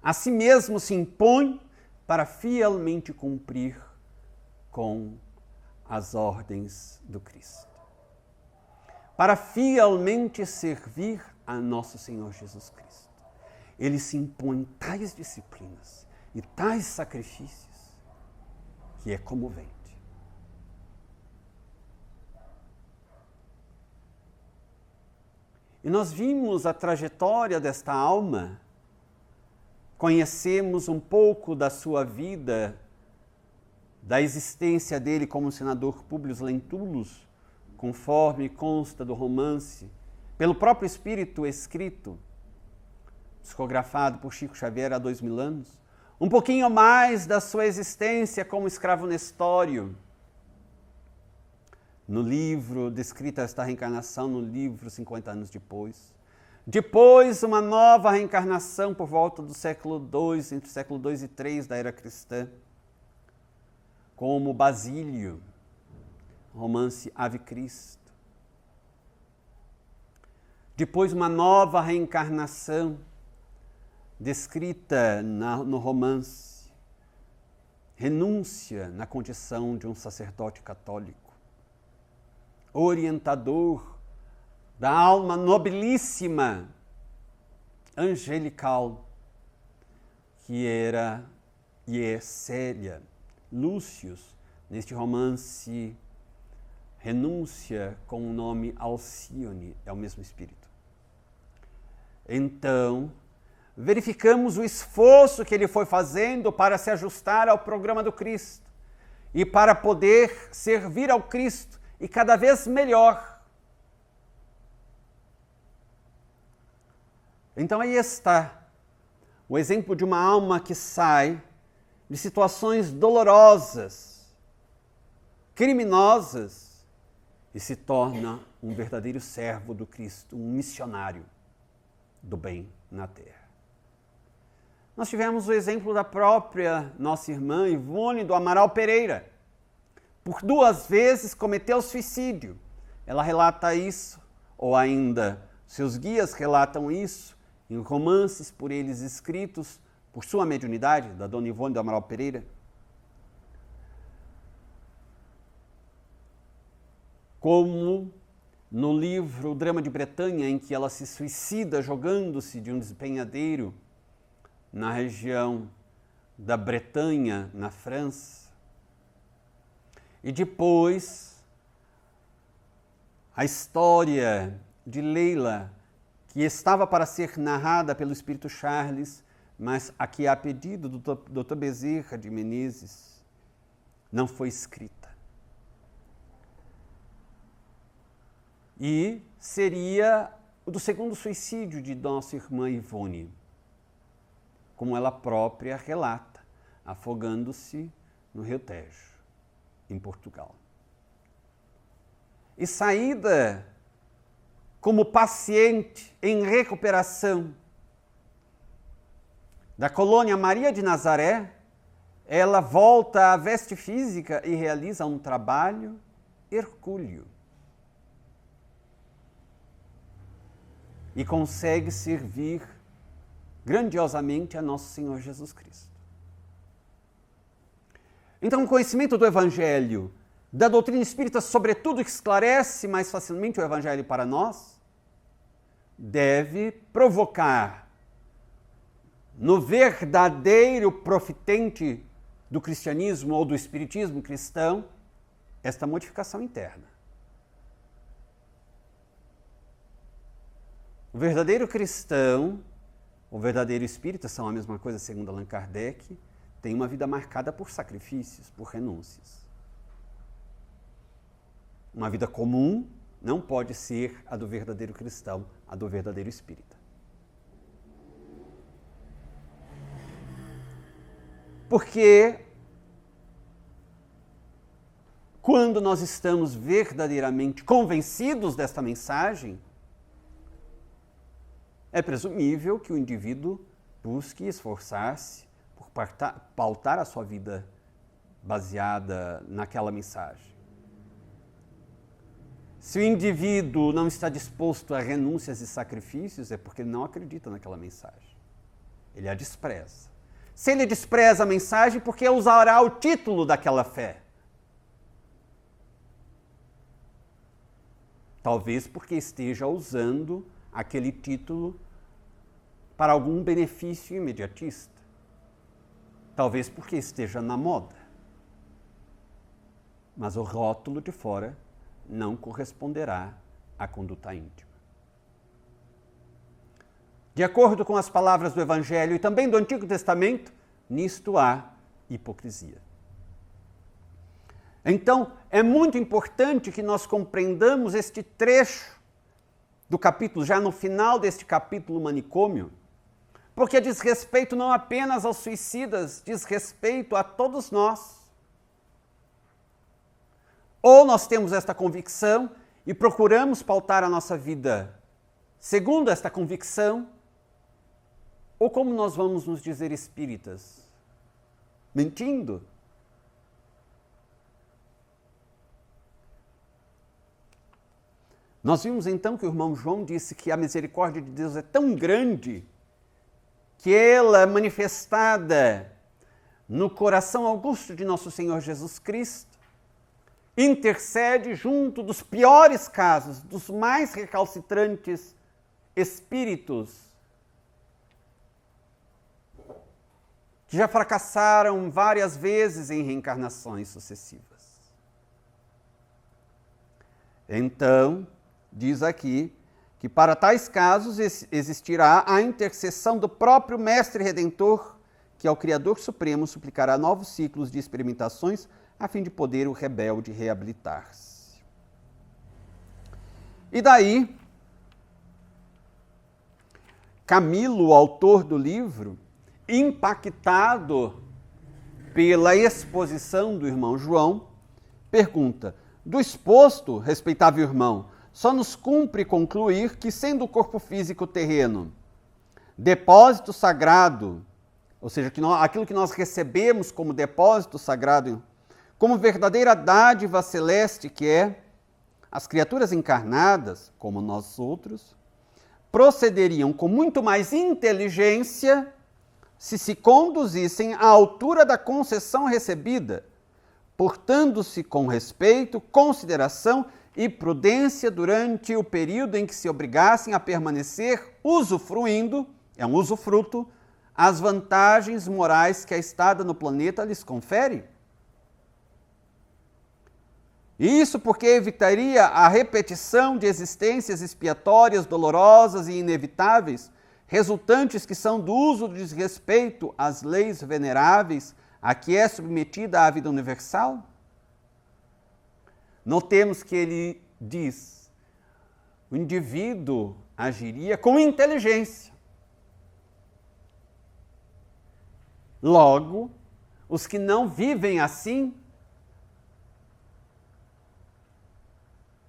a si mesmo se impõe para fielmente cumprir com as ordens do Cristo. Para fielmente servir a nosso Senhor Jesus Cristo. Ele se impõe tais disciplinas e tais sacrifícios que é comovente. E nós vimos a trajetória desta alma, conhecemos um pouco da sua vida, da existência dele como senador Publius Lentulus, conforme consta do romance, pelo próprio Espírito escrito, psicografado por Chico Xavier há 2000 anos, um pouquinho mais da sua existência como escravo Nestório, no livro descrita esta reencarnação, no livro 50 anos depois. Depois, uma nova reencarnação por volta do século II, entre o século II e III da era cristã, como Basílio, romance Ave Cristo. Depois, uma nova reencarnação descrita no romance. Renúncia na condição de um sacerdote católico. Orientador da alma nobilíssima, angelical, que era e é Célia. Lúcius, neste romance, renúncia com o nome Alcione, é o mesmo espírito. Então, verificamos o esforço que ele foi fazendo para se ajustar ao programa do Cristo e para poder servir ao Cristo e cada vez melhor. Então aí está o exemplo de uma alma que sai de situações dolorosas, criminosas, e se torna um verdadeiro servo do Cristo, um missionário do bem na terra. Nós tivemos o exemplo da própria nossa irmã Ivone do Amaral Pereira. Por 2 vezes cometeu suicídio. Ela relata isso, ou ainda seus guias relatam isso, em romances por eles escritos por sua mediunidade, da dona Ivone do Amaral Pereira. Como no livro O Drama de Bretanha, em que ela se suicida jogando-se de um despenhadeiro na região da Bretanha, na França. E depois, a história de Leila, que estava para ser narrada pelo Espírito Charles, mas aqui a pedido do Dr. Bezerra de Menezes, não foi escrita. E seria o do segundo suicídio de nossa irmã Ivone, como ela própria relata, afogando-se no Rio Tejo, em Portugal. E saída como paciente em recuperação da colônia Maria de Nazaré, ela volta à veste física e realiza um trabalho hercúleo. E consegue servir grandiosamente a nosso Senhor Jesus Cristo. Então, o conhecimento do Evangelho, da doutrina espírita, sobretudo, esclarece mais facilmente o Evangelho para nós, deve provocar no verdadeiro profitente do cristianismo ou do espiritismo cristão esta modificação interna. O verdadeiro cristão, o verdadeiro espírita, são a mesma coisa segundo Allan Kardec, tem uma vida marcada por sacrifícios, por renúncias. Uma vida comum não pode ser a do verdadeiro cristão, a do verdadeiro espírita. Porque quando nós estamos verdadeiramente convencidos desta mensagem, é presumível que o indivíduo busque esforçar-se por pautar a sua vida baseada naquela mensagem. Se o indivíduo não está disposto a renúncias e sacrifícios, é porque ele não acredita naquela mensagem. Ele a despreza. Se ele despreza a mensagem, porque usará o título daquela fé? Talvez porque esteja usando aquele título para algum benefício imediatista. Talvez porque esteja na moda. Mas o rótulo de fora não corresponderá à conduta íntima. De acordo com as palavras do Evangelho e também do Antigo Testamento, nisto há hipocrisia. Então, é muito importante que nós compreendamos este trecho do capítulo, já no final deste capítulo Manicômio, porque diz respeito não apenas aos suicidas, diz respeito a todos nós. Ou nós temos esta convicção e procuramos pautar a nossa vida segundo esta convicção, ou como nós vamos nos dizer espíritas? Mentindo? Nós vimos então que o irmão João disse que a misericórdia de Deus é tão grande que ela é manifestada no coração augusto de nosso Senhor Jesus Cristo, intercede junto dos piores casos, dos mais recalcitrantes espíritos que já fracassaram várias vezes em reencarnações sucessivas. Então, diz aqui que para tais casos existirá a intercessão do próprio Mestre Redentor, que ao Criador Supremo suplicará novos ciclos de experimentações a fim de poder o rebelde reabilitar-se. E daí, Camilo, o autor do livro, impactado pela exposição do irmão João, pergunta: do exposto, respeitável irmão, só nos cumpre concluir que, sendo o corpo físico terreno depósito sagrado, ou seja, aquilo que nós recebemos como depósito sagrado, como verdadeira dádiva celeste que é, as criaturas encarnadas, como nós outros, procederiam com muito mais inteligência se conduzissem à altura da concessão recebida, portando-se com respeito, consideração e prudência durante o período em que se obrigassem a permanecer usufruindo, é um usufruto, as vantagens morais que a estada no planeta lhes confere. Isso porque evitaria a repetição de existências expiatórias dolorosas e inevitáveis, resultantes que são do uso do desrespeito às leis veneráveis a que é submetida a vida universal? Notemos que ele diz: o indivíduo agiria com inteligência. Logo, os que não vivem assim,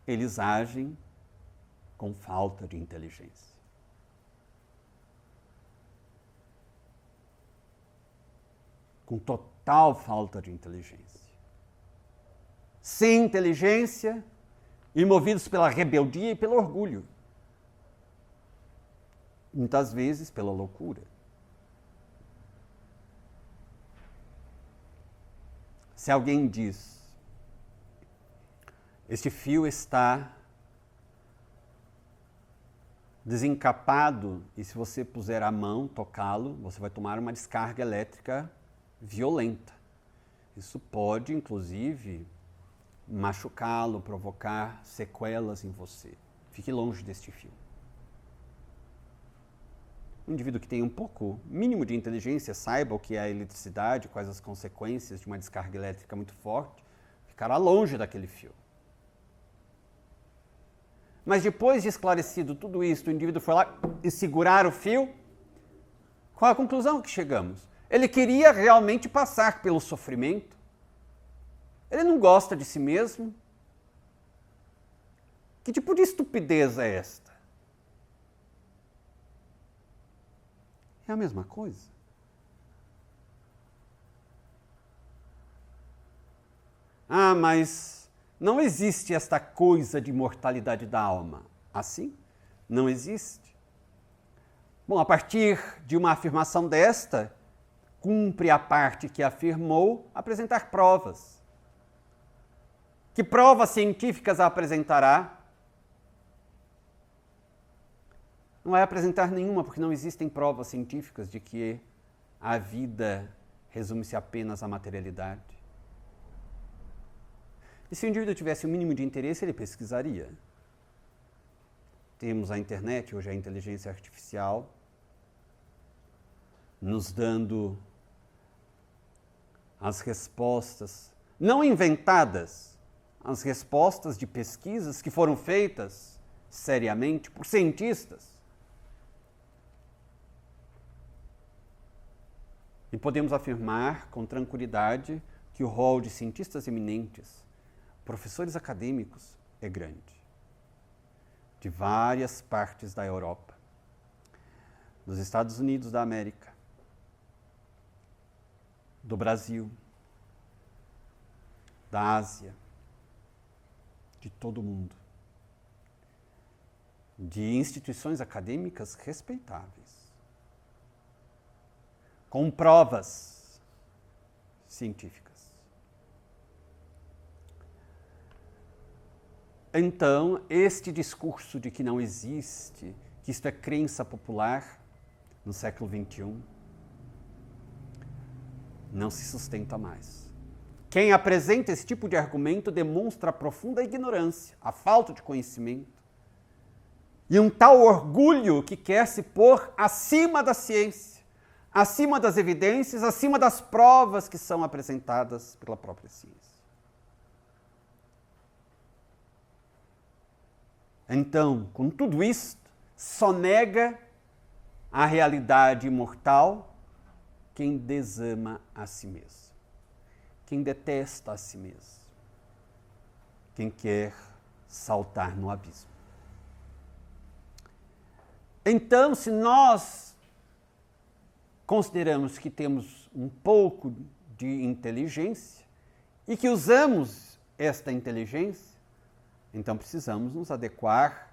eles agem com falta de inteligência. Com total falta de inteligência. Sem inteligência e movidos pela rebeldia e pelo orgulho. Muitas vezes pela loucura. Se alguém diz: este fio está desencapado e se você puser a mão, tocá-lo, você vai tomar uma descarga elétrica violenta. Isso pode, inclusive, machucá-lo, provocar sequelas em você. Fique longe deste fio. Um indivíduo que tem um pouco, mínimo de inteligência, saiba o que é a eletricidade, quais as consequências de uma descarga elétrica muito forte, ficará longe daquele fio. Mas depois de esclarecido tudo isso, o indivíduo foi lá e segurar o fio, qual a conclusão que chegamos? Ele queria realmente passar pelo sofrimento. Ele não gosta de si mesmo. Que tipo de estupidez é esta? É a mesma coisa. Ah, mas não existe esta coisa de imortalidade da alma. Assim? Não existe. Bom, a partir de uma afirmação desta, cumpre a parte que afirmou apresentar provas. Que provas científicas apresentará? Não vai apresentar nenhuma, porque não existem provas científicas de que a vida resume-se apenas à materialidade. E se o indivíduo tivesse o mínimo de interesse, ele pesquisaria. Temos a internet, hoje a inteligência artificial, nos dando as respostas, não inventadas, as respostas de pesquisas que foram feitas seriamente por cientistas. E podemos afirmar com tranquilidade que o rol de cientistas eminentes, professores acadêmicos, é grande. De várias partes da Europa, dos Estados Unidos da América, do Brasil, da Ásia, de todo o mundo. de instituições acadêmicas respeitáveis, com provas científicas. Então, este discurso de que não existe, que isto é crença popular no século XXI, não se sustenta mais. Quem apresenta esse tipo de argumento demonstra a profunda ignorância, a falta de conhecimento e um tal orgulho que quer se pôr acima da ciência, acima das evidências, acima das provas que são apresentadas pela própria ciência. Então, com tudo isto, só nega a realidade imortal quem desama a si mesmo, quem detesta a si mesmo, quem quer saltar no abismo. Então, se nós consideramos que temos um pouco de inteligência e que usamos esta inteligência, então precisamos nos adequar,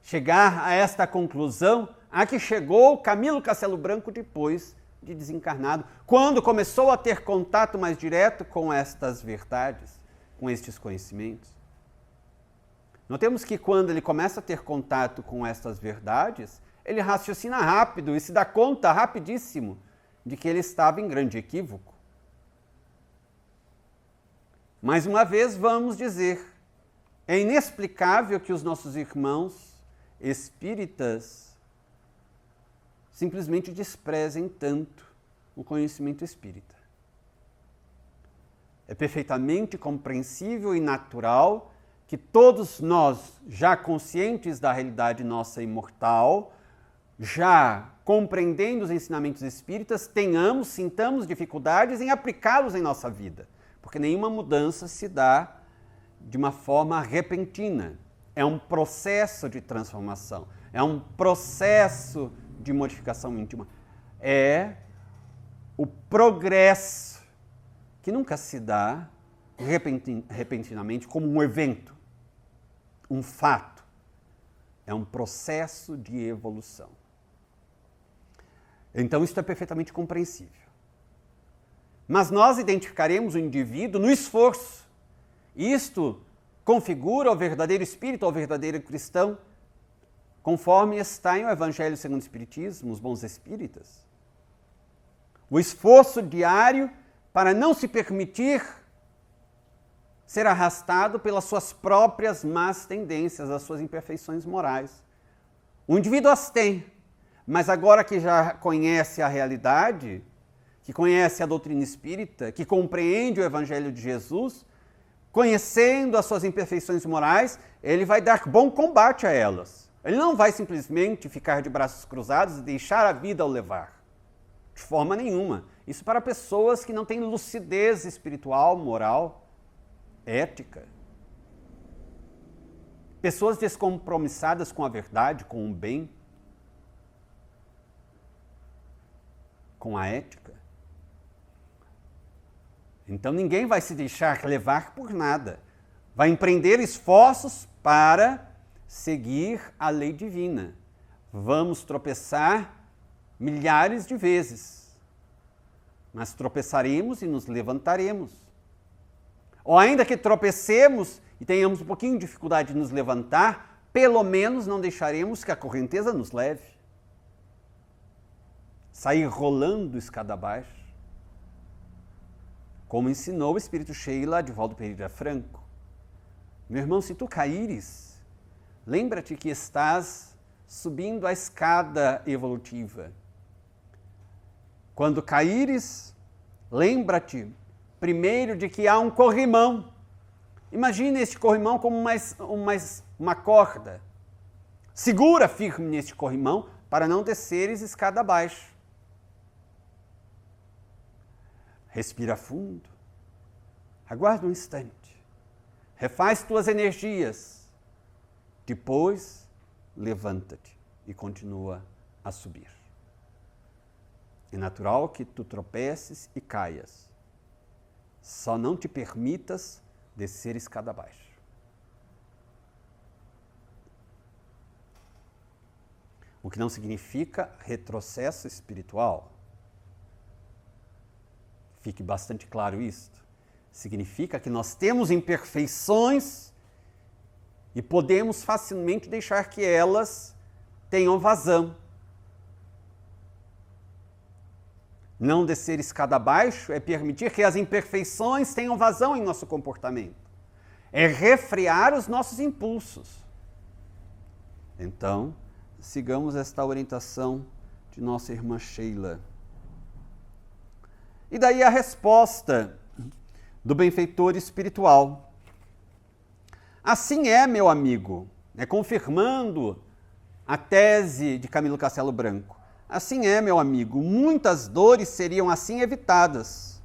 chegar a esta conclusão a que chegou Camilo Castelo Branco depois de desencarnado, quando começou a ter contato mais direto com estas verdades, com estes conhecimentos. Notemos que quando ele começa a ter contato com estas verdades, ele raciocina rápido e se dá conta rapidíssimo de que ele estava em grande equívoco. Mais uma vez, vamos dizer, é inexplicável que os nossos irmãos espíritas simplesmente desprezem tanto o conhecimento espírita. É perfeitamente compreensível e natural que todos nós, já conscientes da realidade nossa imortal, já compreendendo os ensinamentos espíritas, sintamos dificuldades em aplicá-los em nossa vida, porque nenhuma mudança se dá de uma forma repentina. É um processo de transformação, é um processo de modificação íntima. É o progresso que nunca se dá repentinamente como um evento, um fato. É um processo de evolução. Então, isso é perfeitamente compreensível. Mas nós identificaremos o indivíduo no esforço. Isto configura o verdadeiro espírito, o verdadeiro cristão, conforme está em o Evangelho segundo o Espiritismo, os bons espíritas. O esforço diário para não se permitir ser arrastado pelas suas próprias más tendências, as suas imperfeições morais. O indivíduo as tem, mas agora que já conhece a realidade, que conhece a doutrina espírita, que compreende o Evangelho de Jesus, conhecendo as suas imperfeições morais, ele vai dar bom combate a elas. Ele não vai simplesmente ficar de braços cruzados e deixar a vida o levar. De forma nenhuma. Isso para pessoas que não têm lucidez espiritual, moral, ética. Pessoas descompromissadas com a verdade, com o bem, com a ética. Então ninguém vai se deixar levar por nada. Vai empreender esforços para seguir a lei divina. Vamos tropeçar milhares de vezes, mas tropeçaremos e nos levantaremos. Ou ainda que tropecemos e tenhamos um pouquinho de dificuldade de nos levantar, pelo menos não deixaremos que a correnteza nos leve. Sair rolando escada abaixo, como ensinou o Espírito Sheila de Valdo Pereira Franco. Meu irmão, se tu caíres, lembra-te que estás subindo a escada evolutiva. Quando caíres, lembra-te primeiro de que há um corrimão. Imagine este corrimão como uma corda. Segura firme neste corrimão para não desceres escada abaixo. Respira fundo. Aguarda um instante. Refaz tuas energias. Depois, levanta-te e continua a subir. É natural que tu tropeces e caias. Só não te permitas descer escada abaixo. o que não significa retrocesso espiritual. Fique bastante claro isto. Significa que nós temos imperfeições e podemos facilmente deixar que elas tenham vazão. Não descer escada abaixo é permitir que as imperfeições tenham vazão em nosso comportamento. É refrear os nossos impulsos. Então, sigamos esta orientação de nossa irmã Sheila. E daí a resposta do benfeitor espiritual. Assim é, meu amigo, confirmando a tese de Camilo Castelo Branco. Assim é, meu amigo, muitas dores seriam assim evitadas.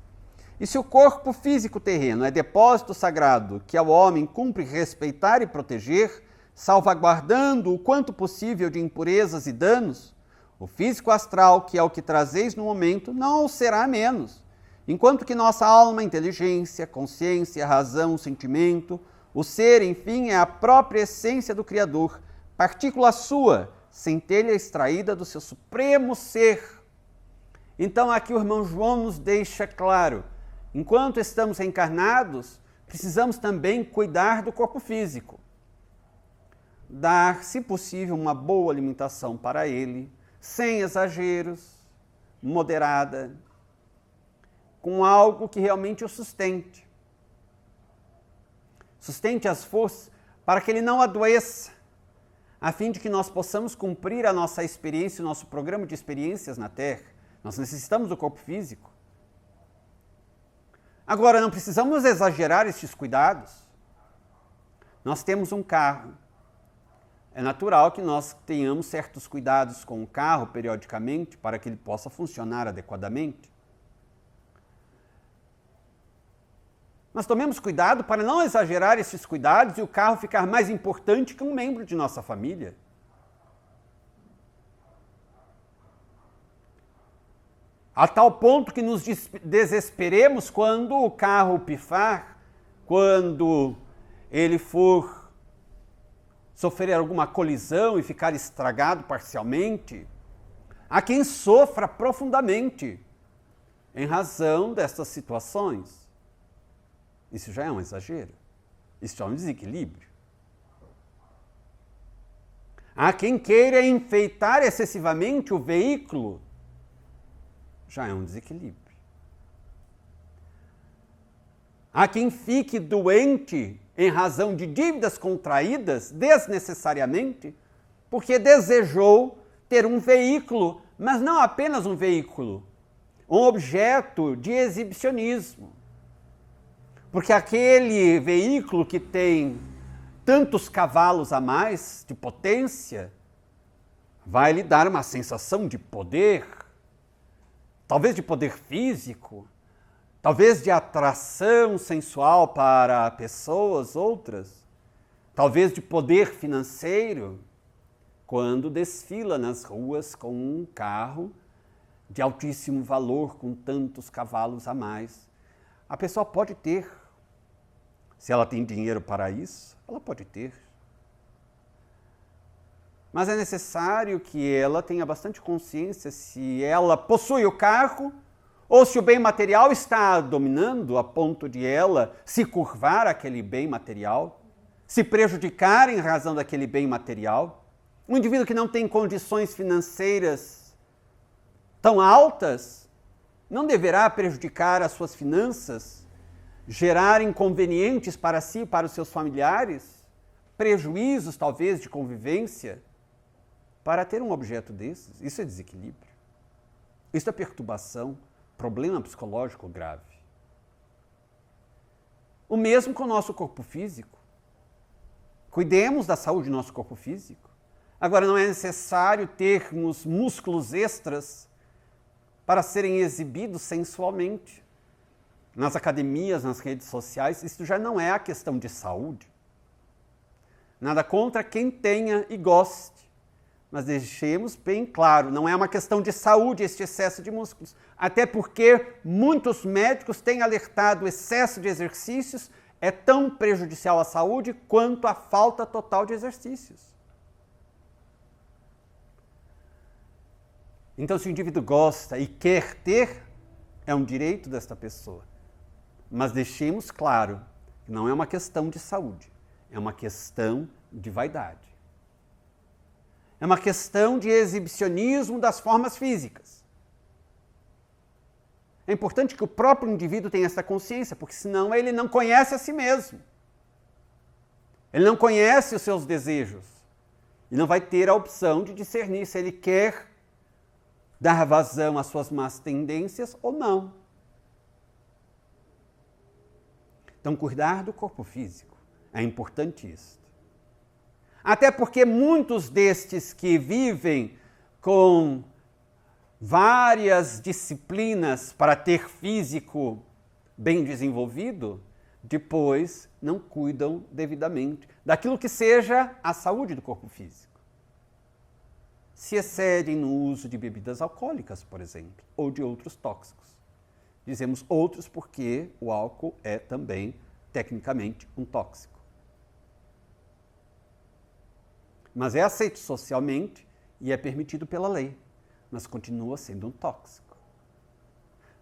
E se o corpo físico terreno é depósito sagrado que ao homem cumpre respeitar e proteger, salvaguardando o quanto possível de impurezas e danos, o físico astral, que é o que trazeis no momento, não o será menos. Enquanto que nossa alma, inteligência, consciência, razão, sentimento, o ser, enfim, é a própria essência do Criador, partícula sua, centelha extraída do seu supremo ser. Então aqui o irmão João nos deixa claro, enquanto estamos reencarnados, precisamos também cuidar do corpo físico. Dar, se possível, uma boa alimentação para ele, sem exageros, moderada, com algo que realmente o sustente. Sustente as forças para que ele não adoeça, a fim de que nós possamos cumprir a nossa experiência, o nosso programa de experiências na Terra. Nós necessitamos do corpo físico. Agora, não precisamos exagerar estes cuidados. Nós temos um carro. É natural que nós tenhamos certos cuidados com o carro periodicamente para que ele possa funcionar adequadamente. Mas tomemos cuidado para não exagerar esses cuidados e o carro ficar mais importante que um membro de nossa família. A tal ponto que nos desesperemos quando o carro pifar, quando ele for sofrer alguma colisão e ficar estragado parcialmente. Há quem sofra profundamente em razão dessas situações. Isso já é um exagero. Isso já é um desequilíbrio. Há quem queira enfeitar excessivamente o veículo. Já é um desequilíbrio. Há quem fique doente em razão de dívidas contraídas desnecessariamente, porque desejou ter um veículo, mas não apenas um veículo, um objeto de exibicionismo. Porque aquele veículo que tem tantos cavalos a mais de potência vai lhe dar uma sensação de poder, talvez de poder físico, talvez de atração sensual para pessoas outras, talvez de poder financeiro, quando desfila nas ruas com um carro de altíssimo valor, com tantos cavalos a mais. A pessoa pode ter. Se ela tem dinheiro para isso, ela pode ter. Mas é necessário que ela tenha bastante consciência se ela possui o carro ou se o bem material está dominando a ponto de ela se curvar àquele bem material, se prejudicar em razão daquele bem material. Um indivíduo que não tem condições financeiras tão altas não deverá prejudicar as suas finanças, gerar inconvenientes para si e para os seus familiares, prejuízos talvez de convivência, para ter um objeto desses. Isso é desequilíbrio. Isso é perturbação, problema psicológico grave. O mesmo com o nosso corpo físico. Cuidemos da saúde do nosso corpo físico. Agora, não é necessário termos músculos extras para serem exibidos sensualmente. Nas academias, nas redes sociais, isso já não é a questão de saúde. Nada contra quem tenha e goste. Mas deixemos bem claro, não é uma questão de saúde este excesso de músculos. Até porque muitos médicos têm alertado o excesso de exercícios é tão prejudicial à saúde quanto a falta total de exercícios. Então, se o indivíduo gosta e quer ter, é um direito desta pessoa. Mas deixemos claro que não é uma questão de saúde, é uma questão de vaidade. É uma questão de exibicionismo das formas físicas. É importante que o próprio indivíduo tenha essa consciência, porque senão ele não conhece a si mesmo. Ele não conhece os seus desejos. E não vai ter a opção de discernir se ele quer dar vazão às suas más tendências ou não. Então, cuidar do corpo físico é importantíssimo. Até porque muitos destes que vivem com várias disciplinas para ter físico bem desenvolvido, depois não cuidam devidamente daquilo que seja a saúde do corpo físico. Se excedem no uso de bebidas alcoólicas, por exemplo, ou de outros tóxicos. Dizemos outros porque o álcool é também, tecnicamente, um tóxico. Mas é aceito socialmente e é permitido pela lei, mas continua sendo um tóxico.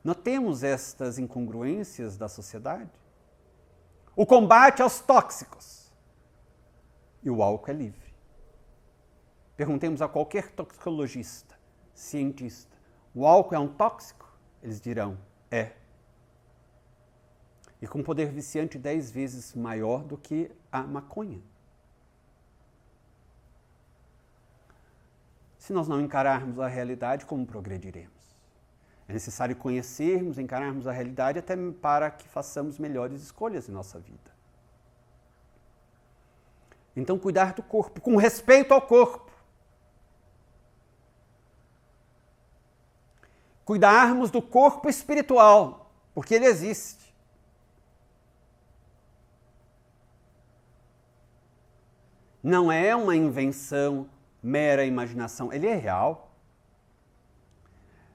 Notemos estas incongruências da sociedade. O combate aos tóxicos. E o álcool é livre. Perguntemos a qualquer toxicologista, cientista, o álcool é um tóxico? Eles dirão, é. E com poder viciante 10 vezes maior do que a maconha. Se nós não encararmos a realidade, como progrediremos? É necessário conhecermos, encararmos a realidade até para que façamos melhores escolhas em nossa vida. Então, cuidar do corpo, com respeito ao corpo. Cuidarmos do corpo espiritual, porque ele existe. Não é uma invenção, mera imaginação, ele é real.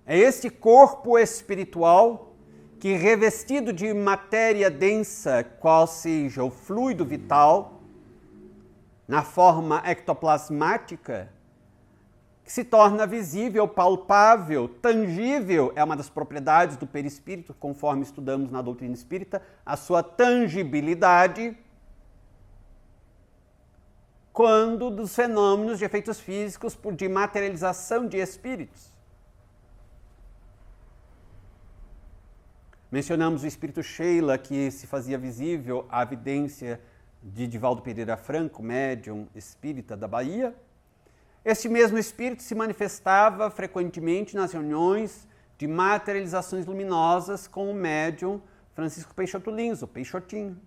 É este corpo espiritual que, revestido de matéria densa, qual seja o fluido vital, na forma ectoplasmática, que se torna visível, palpável, tangível, é uma das propriedades do perispírito, conforme estudamos na doutrina espírita, a sua tangibilidade, quando dos fenômenos de efeitos físicos de materialização de espíritos. Mencionamos o espírito Sheila, que se fazia visível à evidência de Divaldo Pereira Franco, médium espírita da Bahia. Este mesmo espírito se manifestava frequentemente nas reuniões de materializações luminosas com o médium Francisco Peixoto Lins, o Peixotinho.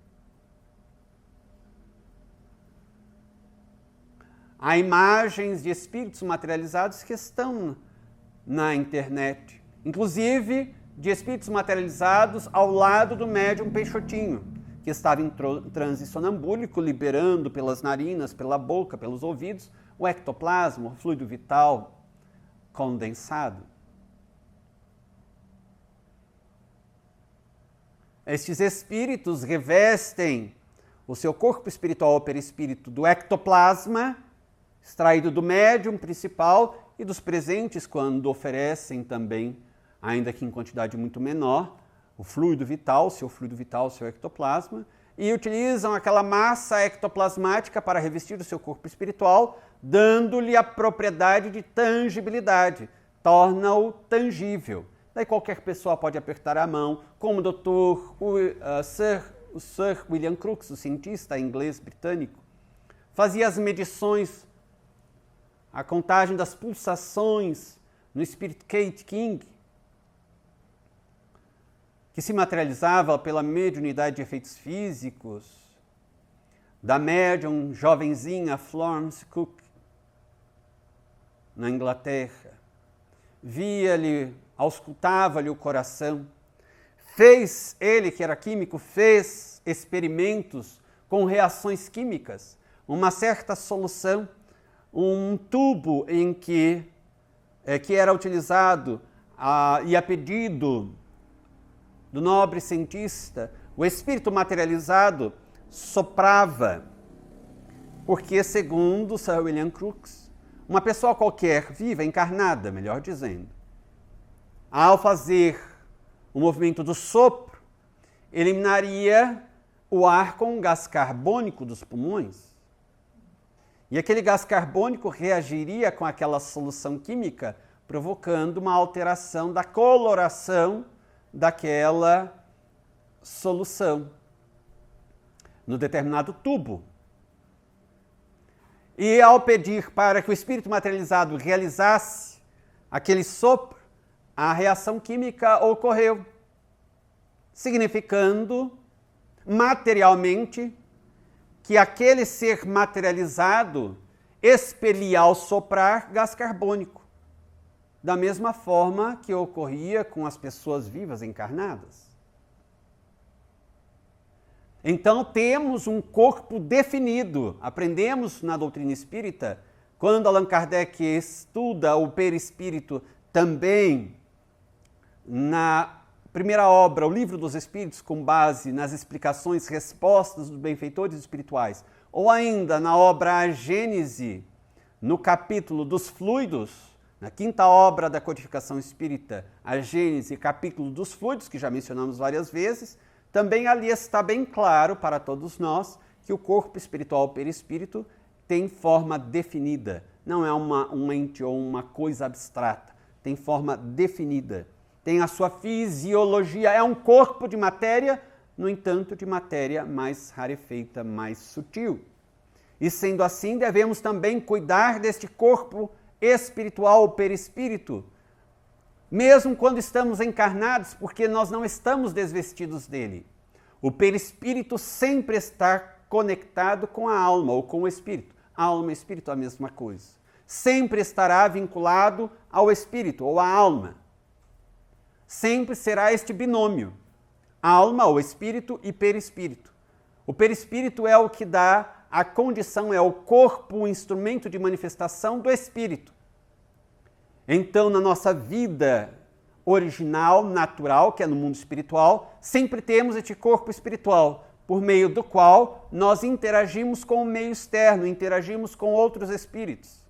Há imagens de espíritos materializados que estão na internet, inclusive de espíritos materializados ao lado do médium Peixotinho, que estava em transe sonambúlico, liberando pelas narinas, pela boca, pelos ouvidos, o ectoplasma, o fluido vital condensado. Estes espíritos revestem o seu corpo espiritual ou perispírito do ectoplasma, extraído do médium principal e dos presentes, quando oferecem também, ainda que em quantidade muito menor, o fluido vital, seu ectoplasma, e utilizam aquela massa ectoplasmática para revestir o seu corpo espiritual, dando-lhe a propriedade de tangibilidade, torna-o tangível. Daí qualquer pessoa pode apertar a mão, como o Sir William Crookes, o cientista inglês britânico, fazia as medições, a contagem das pulsações no espírito Kate King, que se materializava pela mediunidade de efeitos físicos, da médium jovenzinha Florence Cook, na Inglaterra. Via-lhe, auscultava-lhe o coração. Fez, ele que era químico, fez experimentos com reações químicas, uma certa solução, um tubo em que era utilizado e a pedido do nobre cientista, o espírito materializado soprava, porque, segundo Sir William Crookes, uma pessoa qualquer, viva, encarnada, melhor dizendo, ao fazer o movimento do sopro, eliminaria o ar com o gás carbônico dos pulmões. E aquele gás carbônico reagiria com aquela solução química, provocando uma alteração da coloração daquela solução no determinado tubo. E ao pedir para que o espírito materializado realizasse aquele sopro, a reação química ocorreu, significando materialmente que aquele ser materializado expelia ao soprar gás carbônico, da mesma forma que ocorria com as pessoas vivas encarnadas. Então temos um corpo definido. Aprendemos na doutrina espírita, quando Allan Kardec estuda o perispírito também na primeira obra, o Livro dos Espíritos, com base nas explicações, respostas dos benfeitores espirituais, ou ainda na obra A Gênese, no capítulo dos fluidos, na quinta obra da codificação espírita, A Gênese, capítulo dos fluidos, que já mencionamos várias vezes, também ali está bem claro para todos nós que o corpo espiritual, o perispírito, tem forma definida. Não é um ente ou uma coisa abstrata, tem forma definida. Tem a sua fisiologia, é um corpo de matéria, no entanto, de matéria mais rarefeita, mais sutil. E sendo assim, devemos também cuidar deste corpo espiritual, o perispírito, mesmo quando estamos encarnados, porque nós não estamos desvestidos dele. O perispírito sempre está conectado com a alma ou com o espírito. Alma e espírito, a mesma coisa. Sempre estará vinculado ao espírito ou à alma. Sempre será este binômio, alma ou espírito e perispírito. O perispírito é o que dá a condição, é o corpo, o instrumento de manifestação do espírito. Então, na nossa vida original, natural, que é no mundo espiritual, sempre temos este corpo espiritual, por meio do qual nós interagimos com o meio externo, interagimos com outros espíritos,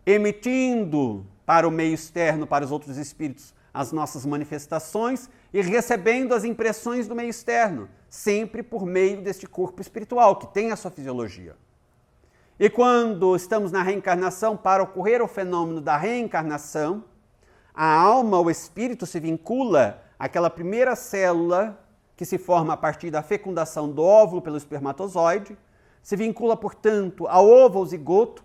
emitindo para o meio externo, para os outros espíritos, as nossas manifestações e recebendo as impressões do meio externo, sempre por meio deste corpo espiritual, que tem a sua fisiologia. E quando estamos na reencarnação, para ocorrer o fenômeno da reencarnação, a alma, o espírito, se vincula àquela primeira célula que se forma a partir da fecundação do óvulo pelo espermatozoide, se vincula, portanto, ao ovo ou zigoto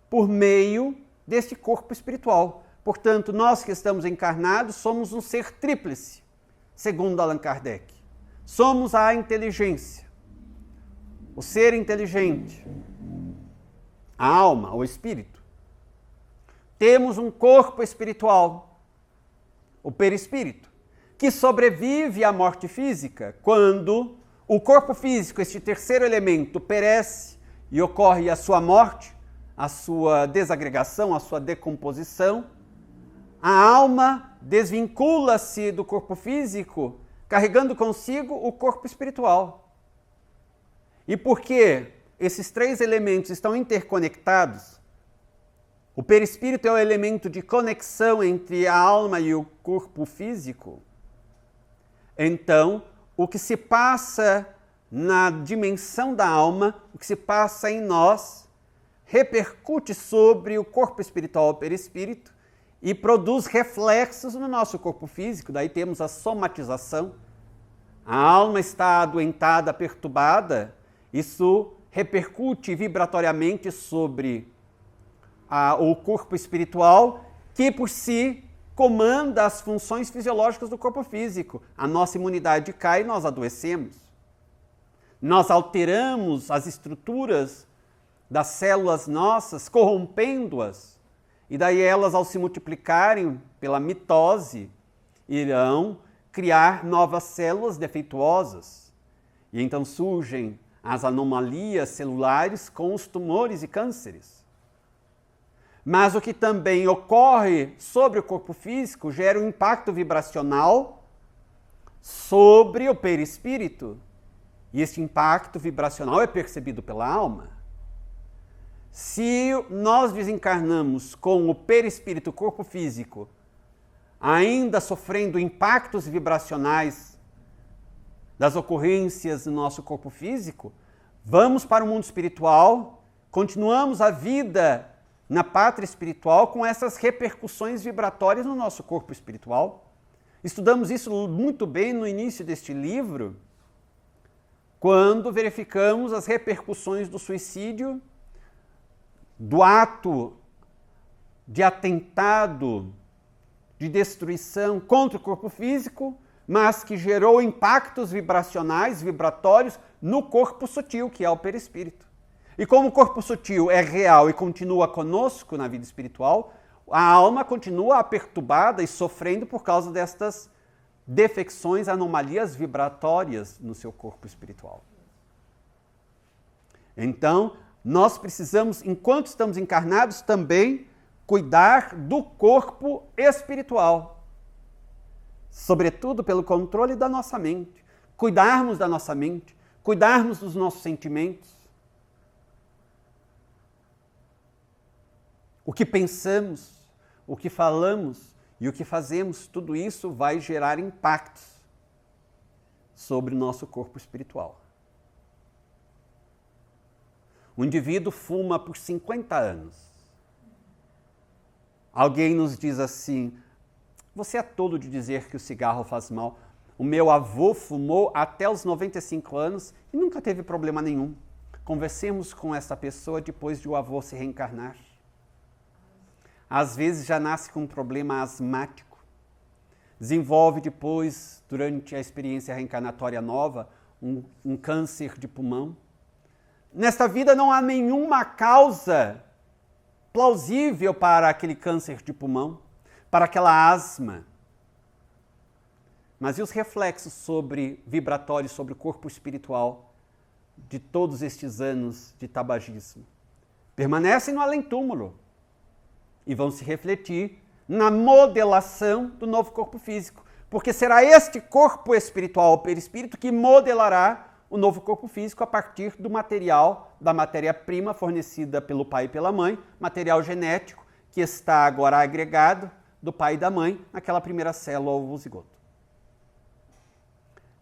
por meio deste corpo espiritual. Portanto, nós que estamos encarnados somos um ser tríplice, segundo Allan Kardec. Somos a inteligência, o ser inteligente, a alma, o espírito. Temos um corpo espiritual, o perispírito, que sobrevive à morte física quando o corpo físico, este terceiro elemento, perece e ocorre a sua morte, a sua desagregação, a sua decomposição. A alma desvincula-se do corpo físico, carregando consigo o corpo espiritual. E porque esses três elementos estão interconectados, o perispírito é o elemento de conexão entre a alma e o corpo físico. Então, o que se passa na dimensão da alma, o que se passa em nós, repercute sobre o corpo espiritual, o perispírito, e produz reflexos no nosso corpo físico. Daí temos a somatização. A alma está adoentada, perturbada, isso repercute vibratoriamente sobre o corpo espiritual, que por si comanda as funções fisiológicas do corpo físico. A nossa imunidade cai e nós adoecemos. Nós alteramos as estruturas das células nossas, corrompendo-as, e daí elas, ao se multiplicarem pela mitose, irão criar novas células defeituosas. E então surgem as anomalias celulares com os tumores e cânceres. Mas o que também ocorre sobre o corpo físico gera um impacto vibracional sobre o perispírito. E este impacto vibracional é percebido pela alma. Se nós desencarnamos com o perispírito, corpo físico, ainda sofrendo impactos vibracionais das ocorrências no nosso corpo físico, vamos para o mundo espiritual, continuamos a vida na pátria espiritual com essas repercussões vibratórias no nosso corpo espiritual. Estudamos isso muito bem no início deste livro, quando verificamos as repercussões do suicídio, do ato de atentado, de destruição contra o corpo físico, mas que gerou impactos vibracionais, vibratórios, no corpo sutil, que é o perispírito. E como o corpo sutil é real e continua conosco na vida espiritual, a alma continua perturbada e sofrendo por causa destas defecções, anomalias vibratórias no seu corpo espiritual. Então, nós precisamos, enquanto estamos encarnados, também cuidar do corpo espiritual. Sobretudo pelo controle da nossa mente. Cuidarmos da nossa mente, cuidarmos dos nossos sentimentos. O que pensamos, o que falamos e o que fazemos, tudo isso vai gerar impactos sobre o nosso corpo espiritual. O indivíduo fuma por 50 anos. Alguém nos diz assim, você é tolo de dizer que o cigarro faz mal. O meu avô fumou até os 95 anos e nunca teve problema nenhum. Conversemos com essa pessoa depois de o avô se reencarnar. Às vezes já nasce com um problema asmático. Desenvolve depois, durante a experiência reencarnatória nova, um câncer de pulmão. Nesta vida não há nenhuma causa plausível para aquele câncer de pulmão, para aquela asma. Mas e os reflexos vibratórios sobre o corpo espiritual de todos estes anos de tabagismo? Permanecem no além-túmulo e vão se refletir na modelação do novo corpo físico, porque será este corpo espiritual, o perispírito, que modelará o novo corpo físico a partir do material, da matéria-prima fornecida pelo pai e pela mãe, material genético que está agora agregado do pai e da mãe naquela primeira célula ovozigoto.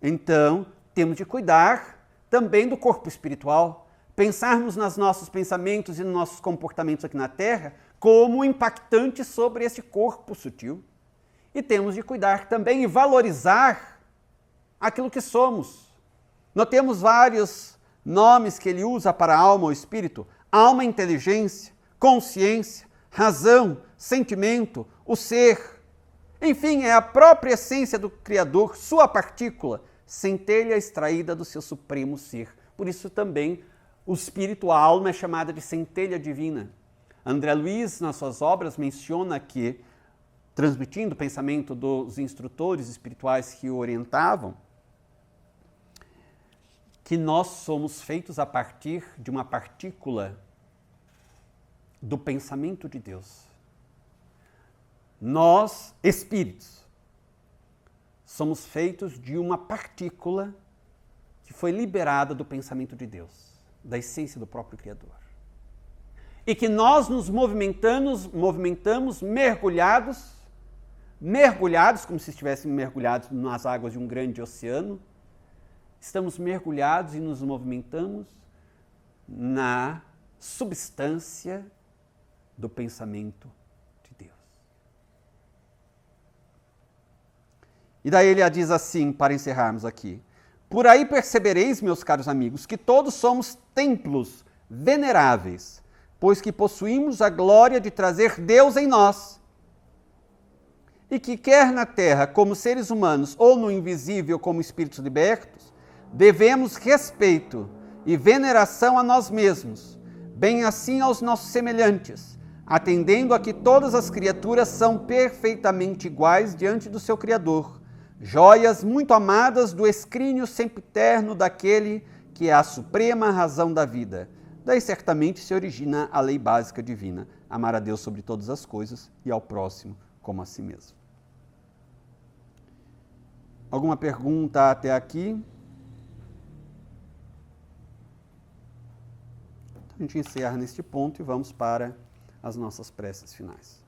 Então, temos de cuidar também do corpo espiritual, pensarmos nos nossos pensamentos e nos nossos comportamentos aqui na Terra como impactantes sobre esse corpo sutil. E temos de cuidar também e valorizar aquilo que somos. Nós temos vários nomes que ele usa para a alma ou espírito. Alma, inteligência, consciência, razão, sentimento, o ser. Enfim, é a própria essência do Criador, sua partícula, centelha extraída do seu supremo ser. Por isso também o espírito, a alma, é chamada de centelha divina. André Luiz, nas suas obras, menciona que, transmitindo o pensamento dos instrutores espirituais que o orientavam, que nós somos feitos a partir de uma partícula do pensamento de Deus. Nós, espíritos, somos feitos de uma partícula que foi liberada do pensamento de Deus, da essência do próprio Criador. E que nós nos movimentamos mergulhados como se estivéssemos mergulhados nas águas de um grande oceano. Estamos mergulhados e nos movimentamos na substância do pensamento de Deus. E daí ele diz assim, para encerrarmos aqui: por aí percebereis, meus caros amigos, que todos somos templos veneráveis, pois que possuímos a glória de trazer Deus em nós. E que quer na terra, como seres humanos, ou no invisível, como espíritos libertos, devemos respeito e veneração a nós mesmos, bem assim aos nossos semelhantes, atendendo a que todas as criaturas são perfeitamente iguais diante do seu Criador, joias muito amadas do escrínio sempiterno daquele que é a suprema razão da vida. Daí certamente se origina a lei básica divina, amar a Deus sobre todas as coisas e ao próximo como a si mesmo. Alguma pergunta até aqui? A gente encerra neste ponto e vamos para as nossas preces finais.